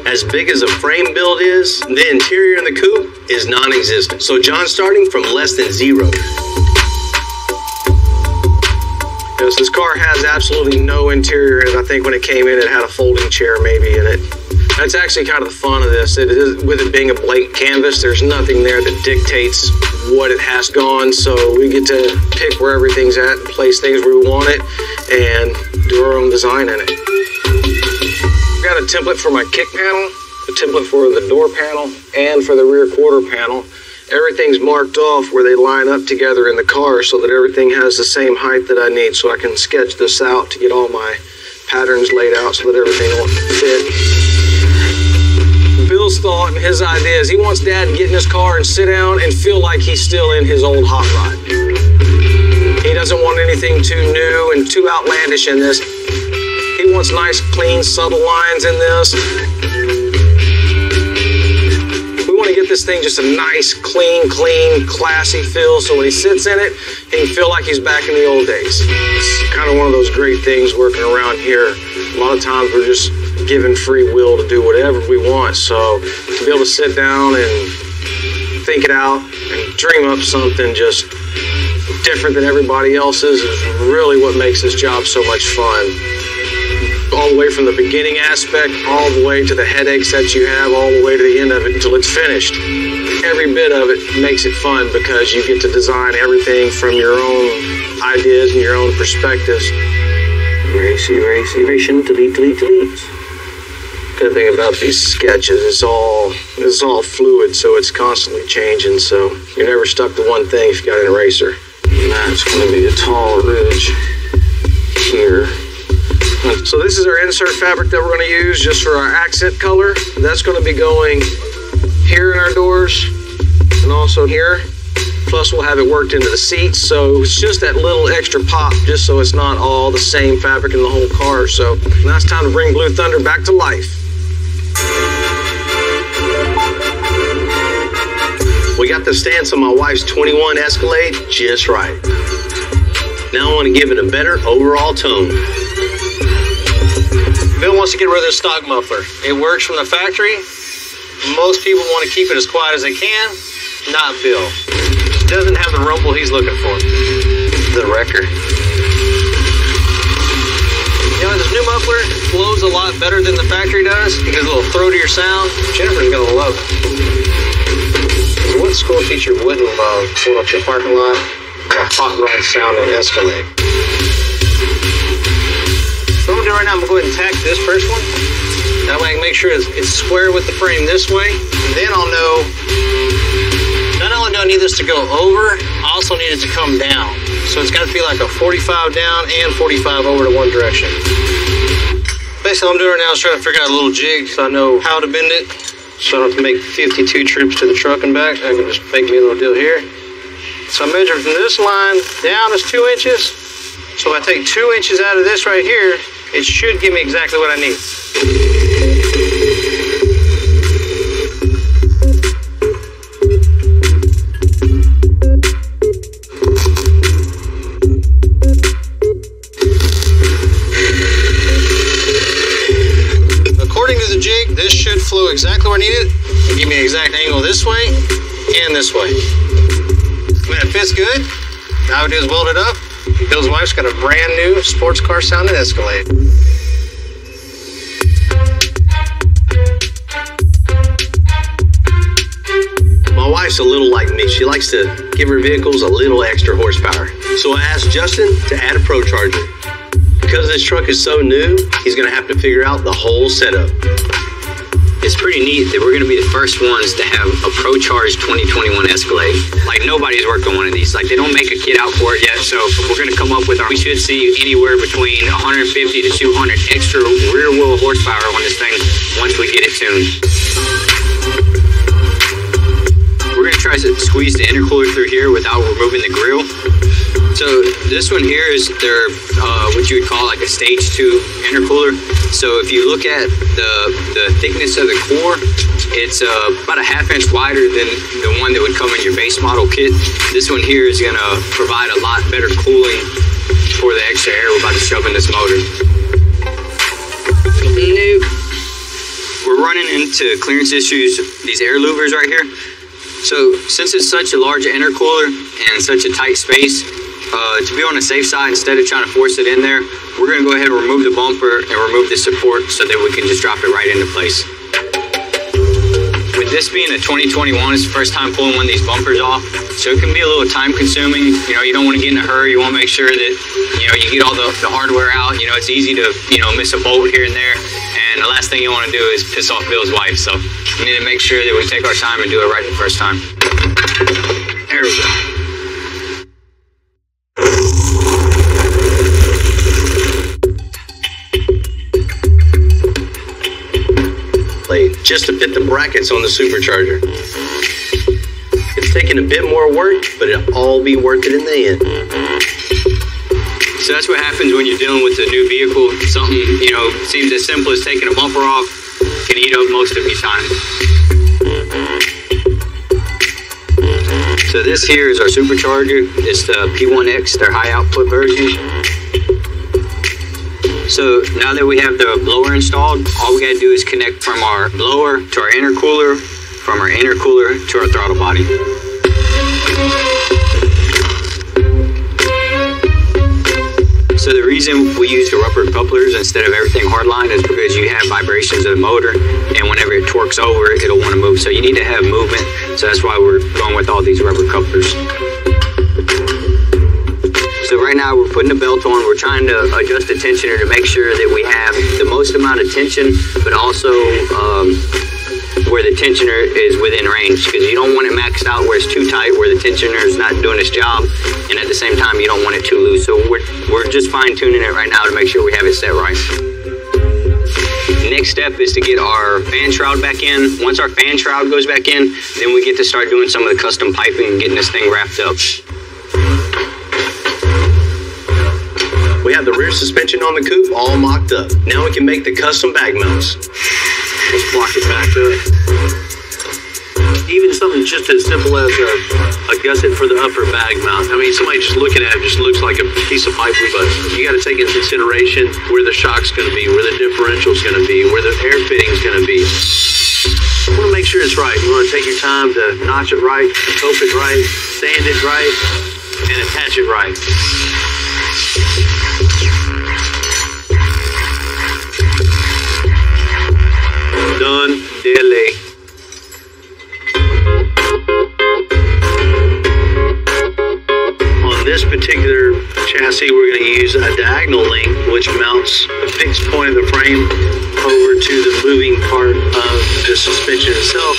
As As big as a frame build is, the interior in the coupe is non-existent. So John's starting from less than zero. Yes, this car has absolutely no interior in it. I think when it came in, it had a folding chair maybe in it. That's actually kind of the fun of this. It is, with it being a blank canvas, there's nothing there that dictates what it has gone. So we get to pick where everything's at and place things where we want it and do our own design in it. I've got a template for my kick panel, a template for the door panel, and for the rear quarter panel. Everything's marked off where they line up together in the car so that everything has the same height that I need, so I can sketch this out to get all my patterns laid out so that everything will fit. Bill's thought and his idea is he wants Dad to get in his car and sit down and feel like he's still in his old hot rod. He doesn't want anything too new and too outlandish in this. He wants nice, clean, subtle lines in this. We want to get this thing just a nice, clean, classy feel so when he sits in it, he can feel like he's back in the old days. It's kind of one of those great things working around here. A lot of times we're just given free will to do whatever we want, so to be able to sit down and think it out and dream up something just different than everybody else's is really what makes this job so much fun. All the way from the beginning aspect, all the way to the headaches that you have, all the way to the end of it until it's finished. Every bit of it makes it fun because you get to design everything from your own ideas and your own perspectives. Erase, erase, erase, delete, delete, delete. Good thing about these sketches is it's all fluid, so it's constantly changing, so you're never stuck to one thing if you got an eraser. And that's going to be a tall ridge here. So this is our insert fabric that we're going to use just for our accent color. That's going to be going here in our doors and also here. Plus we'll have it worked into the seats, so it's just that little extra pop just so it's not all the same fabric in the whole car. So now it's time to bring Blue Thunder back to life. We got the stance on my wife's 21 Escalade just right. Now I want to give it a better overall tone. Bill wants to get rid of this stock muffler. It works from the factory. Most people want to keep it as quiet as they can. Not Bill. It doesn't have the rumble he's looking for. The wrecker. You know, this new muffler flows a lot better than the factory does. It gives a little throatier sound. Jennifer's going to love it. So what school teacher wouldn't love pulling up your parking lot with a hot rod sounding Escalade? So what I'm doing right now, I'm going to go ahead and tack this first one. That way I can make sure it's square with the frame this way. And then I'll know, not only do I need this to go over, I also need it to come down. So it's got to be like a 45 down and 45 over to one direction. Basically what I'm doing right now is trying to figure out a little jig so I know how to bend it. So I don't have to make 52 trips to the truck and back. I can just make me a little deal here. So I measure from this line down is 2 inches. So if I take 2 inches out of this right here, it should give me exactly what I need. According to the jig, this should flow exactly where I need it. It'll give me an exact angle this way and this way. When it fits good, now I do is weld it up. Bill's wife's got a brand new sports car sounding Escalade. My wife's a little like me. She likes to give her vehicles a little extra horsepower. So I asked Justin to add a Pro Charger. Because this truck is so new, he's going to have to figure out the whole setup. It's pretty neat that we're going to be the first ones to have a Pro Charge 2021 Escalade. Like, nobody's worked on one of these. Like, they don't make a kit out for it yet, so we're going to come up with we should see anywhere between 150 to 200 extra rear wheel horsepower on this thing once we get it tuned. We're going to try to squeeze the intercooler through here without removing the grill. So this one here is their what you would call like a stage 2 intercooler. So if you look at the thickness of the core, it's about a ½ inch wider than the one that would come in your base model kit. This one here is going to provide a lot better cooling for the extra air we're about to shove in this motor. Nope. we're running into clearance issues, these air louvers right here. So since it's such a large intercooler and such a tight space, to be on the safe side, instead of trying to force it in there, we're going to go ahead and remove the bumper and remove the support so that we can just drop it right into place. With this being a 2021, it's the first time pulling one of these bumpers off, so it can be a little time consuming. You know, you don't want to get in a hurry. You want to make sure that, you know, you get all the hardware out. You know, it's easy to, you know, miss a bolt here and there. And the last thing you want to do is piss off Bill's wife. So we need to make sure that we take our time and do it right the first time. There we go. Just to fit the brackets on the supercharger. It's taking a bit more work, but it'll all be worth it in the end. So that's what happens when you're dealing with a new vehicle. Something, you know, seems as simple as taking a bumper off can eat up most of your time. So this here is our supercharger. It's the P1X, their high output version. So now that we have the blower installed, all we gotta do is connect from our blower to our intercooler, from our intercooler to our throttle body. So the reason we use the rubber couplers instead of everything hardline is because you have vibrations of the motor, and whenever it torques over, it'll want to move. So you need to have movement. So that's why we're going with all these rubber couplers. So right now we're putting the belt on. We're trying to adjust the tensioner to make sure that we have the most amount of tension, but also where the tensioner is within range, because you don't want it maxed out where it's too tight, where the tensioner is not doing its job, and at the same time you don't want it too loose. So we're just fine tuning it right now to make sure we have it set right. The next step is to get our fan shroud back in. Once our fan shroud goes back in, then we get to start doing some of the custom piping and getting this thing wrapped up. We have the rear suspension on the coupe all mocked up. Now we can make the custom bag mounts. Let's block it back up. Even something just as simple as a gusset for the upper bag mount. I mean, somebody just looking at it just looks like a piece of pipe, but you got to take into consideration where the shock's going to be, where the differential's going to be, where the air fitting's going to be. You want to make sure it's right. You want to take your time to notch it right, cope it right, sand it right, and attach it right. Done daily. On this particular chassis, we're going to use a diagonal link, which mounts a fixed point of the frame over to the moving part of the suspension itself,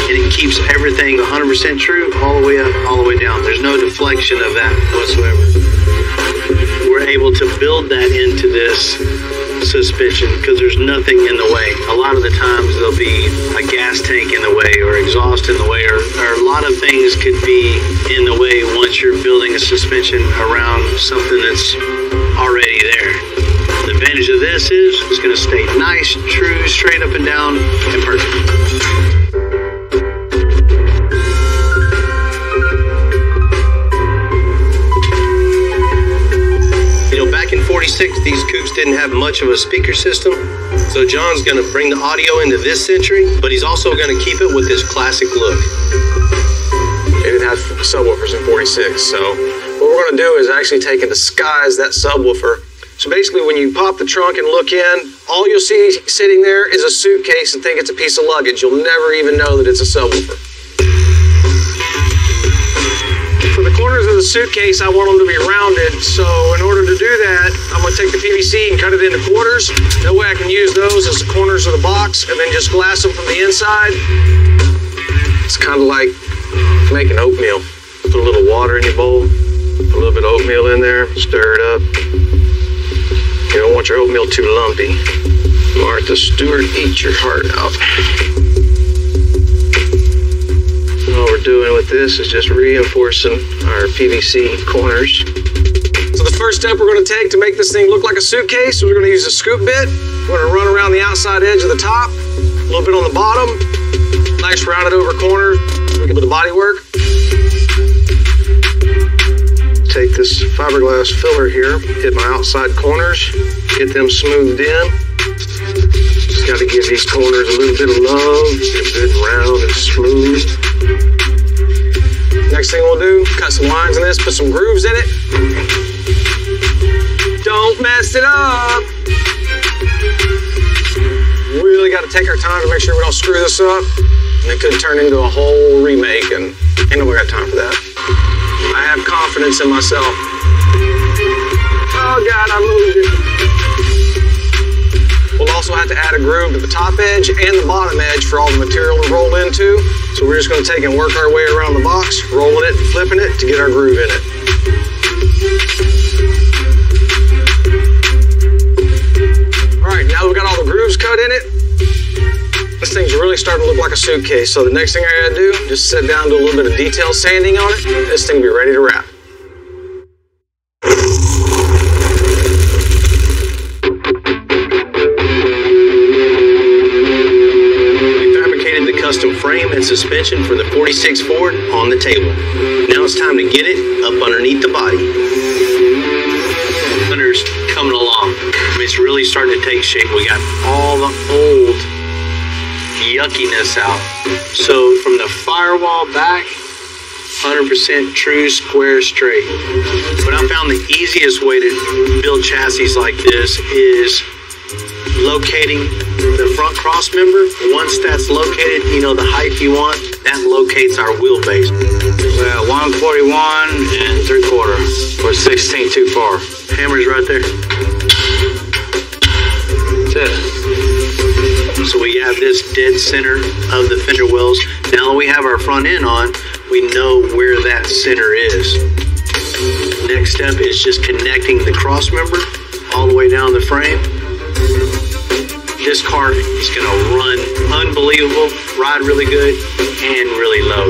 and it keeps everything 100% true all the way up, all the way down. There's no deflection of that whatsoever. We're able to build that into this suspension because there's nothing in the way. A lot of the times there'll be a gas tank in the way or exhaust in the way, or a lot of things could be in the way once you're building a suspension around something that's already there. The advantage of this is it's going to stay nice, true, straight up and down, and perfect. Back in 46, these coupes didn't have much of a speaker system, so John's going to bring the audio into this century, but he's also going to keep it with this classic look. It didn't have subwoofers in 46, so what we're going to do is actually take and disguise that subwoofer. So basically when you pop the trunk and look in, all you'll see sitting there is a suitcase and think it's a piece of luggage. You'll never even know that it's a subwoofer. For the corners of the suitcase, I want them to be rounded, so in order to do that, I'm going to take the PVC and cut it into quarters. That way I can use those as the corners of the box and then just glass them from the inside. It's kind of like making oatmeal. Put a little water in your bowl, put a little bit of oatmeal in there, stir it up. You don't want your oatmeal too lumpy. Martha Stewart, eat your heart out. All we're doing with this is just reinforcing our PVC corners. So the first step we're going to take to make this thing look like a suitcase, we're going to use a scoop bit. We're going to run around the outside edge of the top, a little bit on the bottom, nice rounded over corner. We can do the body work. Take this fiberglass filler here, hit my outside corners, get them smoothed in. Got to give these corners a little bit of love. Get good round and smooth. Next thing we'll do, cut some lines in this, put some grooves in it. Don't mess it up. Really got to take our time to make sure we don't screw this up. And it could turn into a whole remake, and ain't nobody got time for that. I have confidence in myself. Oh God, I moved it. We'll also have to add a groove to the top edge and the bottom edge for all the material to roll into. So we're just going to take and work our way around the box, rolling it and flipping it to get our groove in it. All right, now that we got all the grooves cut in it, this thing's really starting to look like a suitcase. So the next thing I gotta do, just sit down and do a little bit of detail sanding on it. This thing will be ready to wrap. Custom frame and suspension for the 46 Ford on the table. Now it's time to get it up underneath the body. Winter's coming along. It's really starting to take shape. We got all the old yuckiness out. So from the firewall back, 100% true square straight. But I found the easiest way to build chassis like this is locating the front cross member. Once that's located, you know the height you want, that locates our wheelbase. Well, 141 and 3/4 or 16 too far. Hammer's right there. That's it. So we have this dead center of the fender wells. Now that we have our front end on, we know where that center is. Next step is just connecting the cross member all the way down the frame. This car is going to run unbelievable, ride really good, and really low.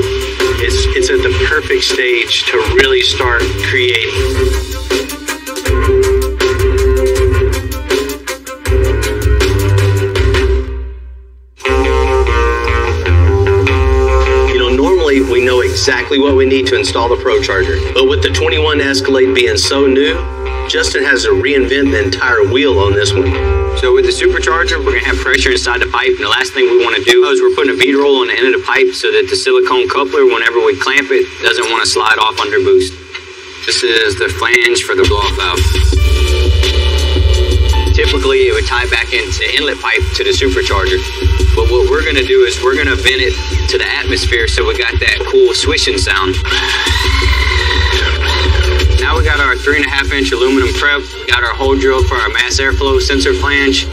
It's at the perfect stage to really start creating. You know, normally we know exactly what we need to install the Pro Charger, but with the 21 Escalade being so new, Justin has to reinvent the entire wheel on this one. So with the supercharger, we're going to have pressure inside the pipe, and the last thing we want to do is we're putting a bead roll on the end of the pipe so that the silicone coupler, whenever we clamp it, doesn't want to slide off under boost. This is the flange for the blow-off valve. Typically, it would tie back into the inlet pipe to the supercharger. But what we're going to do is we're going to vent it to the atmosphere so we got that cool swishing sound. Now we got our 3.5-inch aluminum prep. We got our hole drill for our mass airflow sensor flange.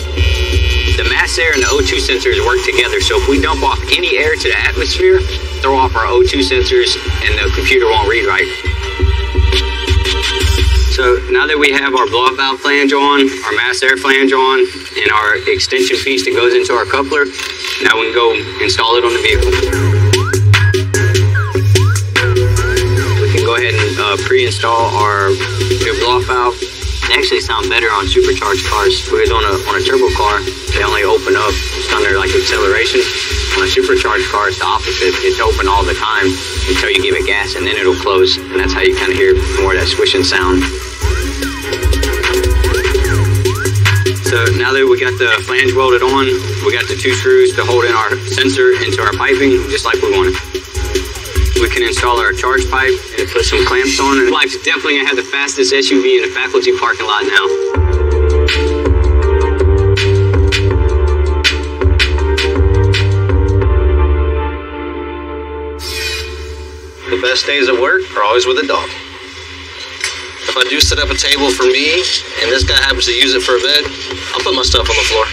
The mass air and the O2 sensors work together, so if we dump off any air to the atmosphere, throw off our O2 sensors and the computer won't read right. So now that we have our blow-off valve flange on, our mass air flange on, and our extension piece that goes into our coupler, now we can go install it on the vehicle. Go ahead and pre-install our new blow-off valve. They actually sound better on supercharged cars because on a turbo car, they only open up just under like acceleration. On a supercharged car, it's the opposite. It's open all the time until you give it gas and then it'll close. And that's how you kind of hear more of that swishing sound. So now that we got the flange welded on, we got the 2 screws to hold in our sensor into our piping just like we want it. We can install our charge pipe and put some clamps on. And Life's definitely gonna have the fastest SUV in the faculty parking lot now. The best days at work are always with a dog. If I do set up a table for me and this guy happens to use it for a bed, I'll put my stuff on the floor.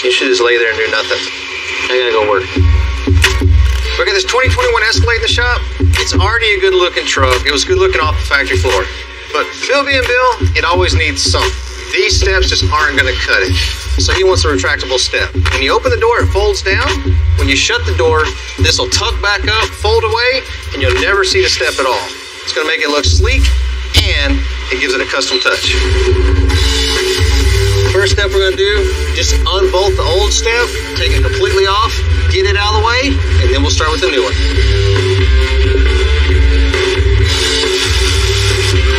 You should just lay there and do nothing. I gotta go work. Look at this 2021 Escalade in the shop. It's already a good looking truck. It was good looking off the factory floor. But Bill being Bill, it always needs something. These steps just aren't gonna cut it. So he wants a retractable step. When you open the door, it folds down. When you shut the door, this will tuck back up, fold away, and you'll never see the step at all. It's gonna make it look sleek, and it gives it a custom touch. First step we're gonna do, just unbolt the old step, take it completely off, get it out of the way, and then we'll start with the new one.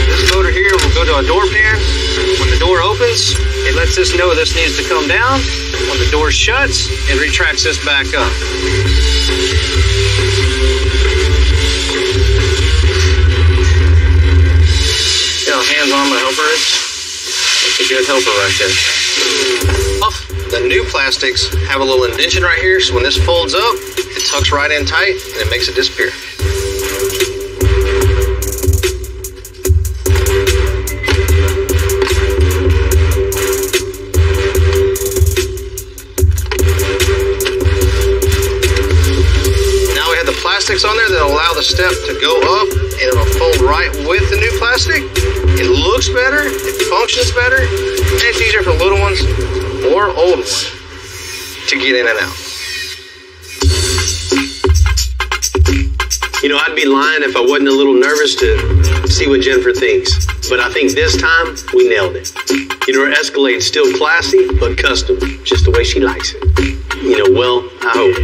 This motor here will go to a door pan. When the door opens, happens, it lets this know this needs to come down. When the door shuts, it retracts this back up. See how hands-on my helper is? That's a good helper right there. The new plastics have a little indentation right here, so when this folds up, it tucks right in tight and it makes it disappear. Now we have the plastics on there that allow the step to go up and it'll fold right with the new plastic. It looks better, it functions better, and it's easier for little ones or old ones to get in and out. You know, I'd be lying if I wasn't a little nervous to see what Jennifer thinks. But I think this time, we nailed it. You know, her Escalade's still classy, but custom, just the way she likes it. You know, well, I hope.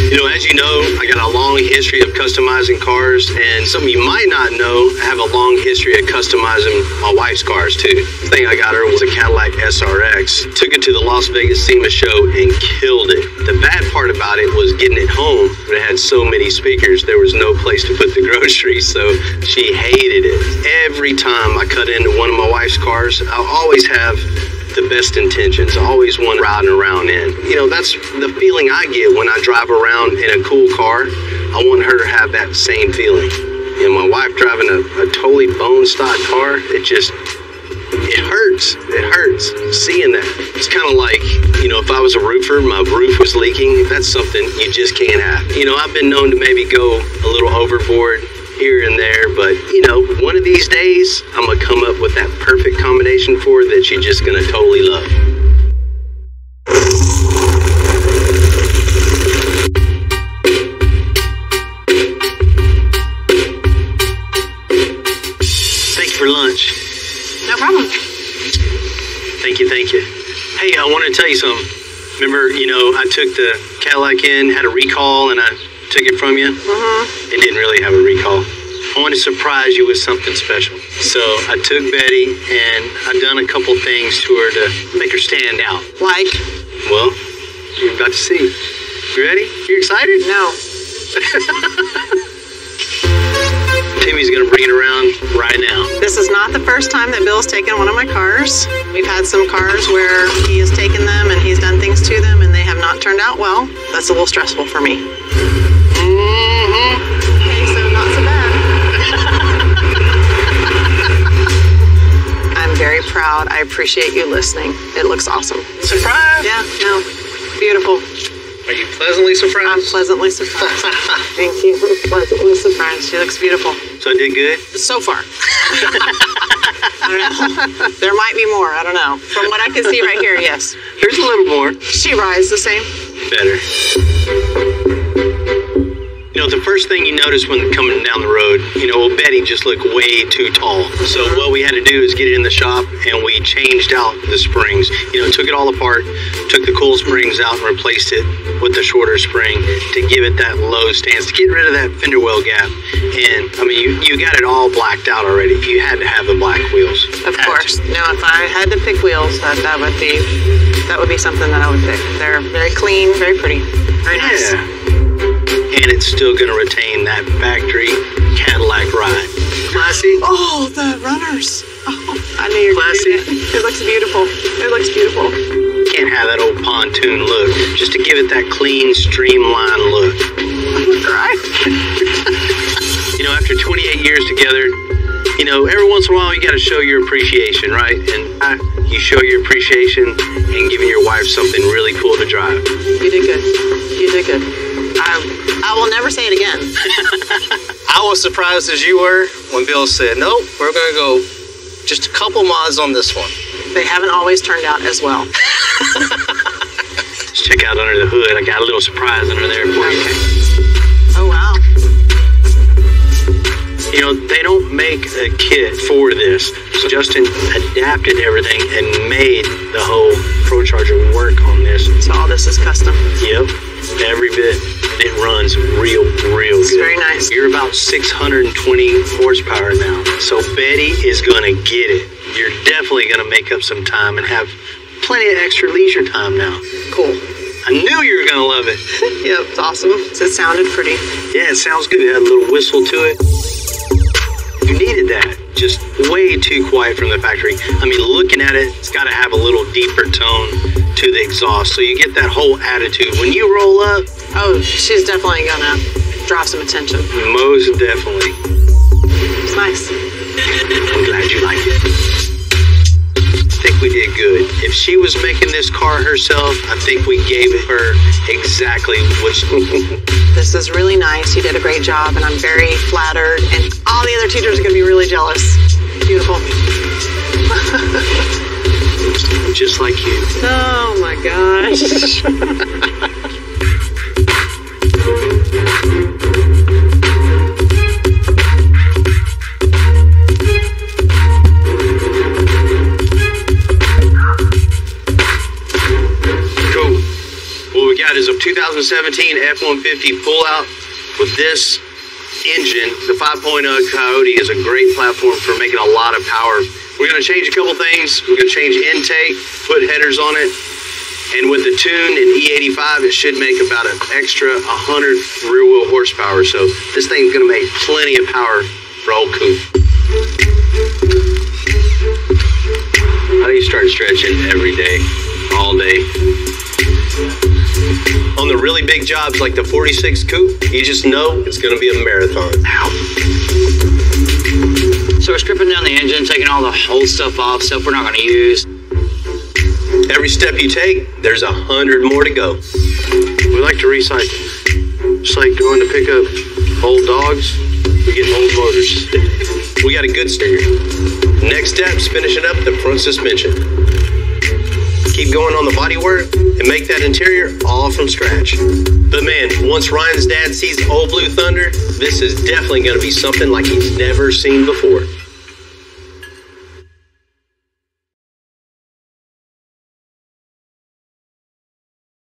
You know, as you know, I got a long history of customizing cars, and something you might not know, I have a long history of customizing my wife's cars too. The thing I got her was a Cadillac SRX. Took it to the Las Vegas SEMA show and killed it. The bad part about it was getting it home, but it had so many speakers, there was no place to put the groceries, so she hated it. Every time I cut into one of my wife's cars, I'll always have the best intentions. I always want riding around in. You know, that's the feeling I get when I drive around in a cool car. I want her to have that same feeling. You know, my wife driving a totally bone stock car, it hurts. It hurts seeing that. It's kind of like, you know, if I was a roofer, my roof was leaking, that's something you just can't have. You know, I've been known to maybe go a little overboard here and there, but you know, one of these days I'm gonna come up with that perfect combination for her that she's just gonna totally love. Thank you for lunch. No problem. Thank you. Hey, I want to tell you something. Remember, you know, I took the Cadillac in, had a recall, and I took it from you? It didn't really have a recall. I want to surprise you with something special. So I took Betty and I've done a couple things to her to make her stand out. Like? Well, you're about to see. You ready? You excited? No. Timmy's gonna bring it around right now. This is not the first time that Bill's taken one of my cars. We've had some cars where he has taken them and he's done things to them and they have not turned out well. That's a little stressful for me. Okay, so not so bad. I'm very proud. I appreciate you listening. It looks awesome. Surprise! Yeah, no. Beautiful. Are you pleasantly surprised? I'm pleasantly surprised. Thank you. I'm pleasantly surprised. She looks beautiful. So I did good? So far. I don't know. There might be more. I don't know. From what I can see right here, yes. Here's a little more. She rides the same. Better. You know, the first thing you notice when coming down the road, you know, Betty just looked way too tall. So what we had to do is get it in the shop and we changed out the springs. You know, took it all apart, took the cool springs out and replaced it with the shorter spring to give it that low stance, to get rid of that fender well gap. And, I mean, you got it all blacked out already. You had to have the black wheels. Of course. Now, if I had to pick wheels, that would be something that I would pick. They're very clean, very pretty, very nice. Yeah. And it's still going to retain that factory Cadillac ride. Classy? Oh, the runners. Oh, I knew you were going to do that. It looks beautiful. It looks beautiful. Can't have that old pontoon look. Just to give it that clean, streamlined look. I'm going to cry. You know, after 28 years together, you know, every once in a while you got to show your appreciation, right? And you show your appreciation in giving your wife something really cool to drive. You did good. You did good. I will never say it again. I was surprised as you were when Bill said, nope, we're going to go just a couple mods on this one. They haven't always turned out as well. Let's check out under the hood. I got a little surprise under there for you. Okay. Oh, wow. You know, they don't make a kit for this. So Justin adapted everything and made the whole ProCharger work on this. So all this is custom? Yep. Every bit. It runs real good. It's very nice. You're about 620 horsepower now. So Betty is gonna get it. You're definitely gonna make up some time and have plenty of extra leisure time now. Cool. I knew you were gonna love it. Yep, it's awesome. It sounded pretty. Yeah, it sounds good. It had a little whistle to it. You needed that. Just way too quiet from the factory. I mean, looking at it, it's got to have a little deeper tone to the exhaust, so you get that whole attitude. When you roll up... Oh, she's definitely gonna draw some attention. Most definitely. It's nice. I'm glad you like it. I think we did good. If she was making this car herself, I think we gave her exactly what she... This is really nice. You did a great job, and I'm very flattered. And all the other teachers are going to be really jealous. Beautiful. Just like you. Oh, my gosh. Is a 2017 F-150 pull-out with this engine. The 5.0 Coyote is a great platform for making a lot of power. We're going to change a couple things. We're going to change intake, put headers on it, and with the tune and E85, it should make about an extra 100 rear-wheel horsepower. So this thing's going to make plenty of power for old Coop. How do you start stretching every day, all day? On the really big jobs like the 46 Coupe, you just know it's going to be a marathon. Ow. So we're stripping down the engine, taking all the old stuff off, stuff we're not going to use. Every step you take, there's 100 more to go. We like to recycle. Just like going to pick up old dogs, we get old motors. We got a good steering. Next step's finishing up the front suspension. Keep going on the body work and make that interior all from scratch. But man, once Ryan's dad sees Old Blue Thunder, this is definitely going to be something like he's never seen before.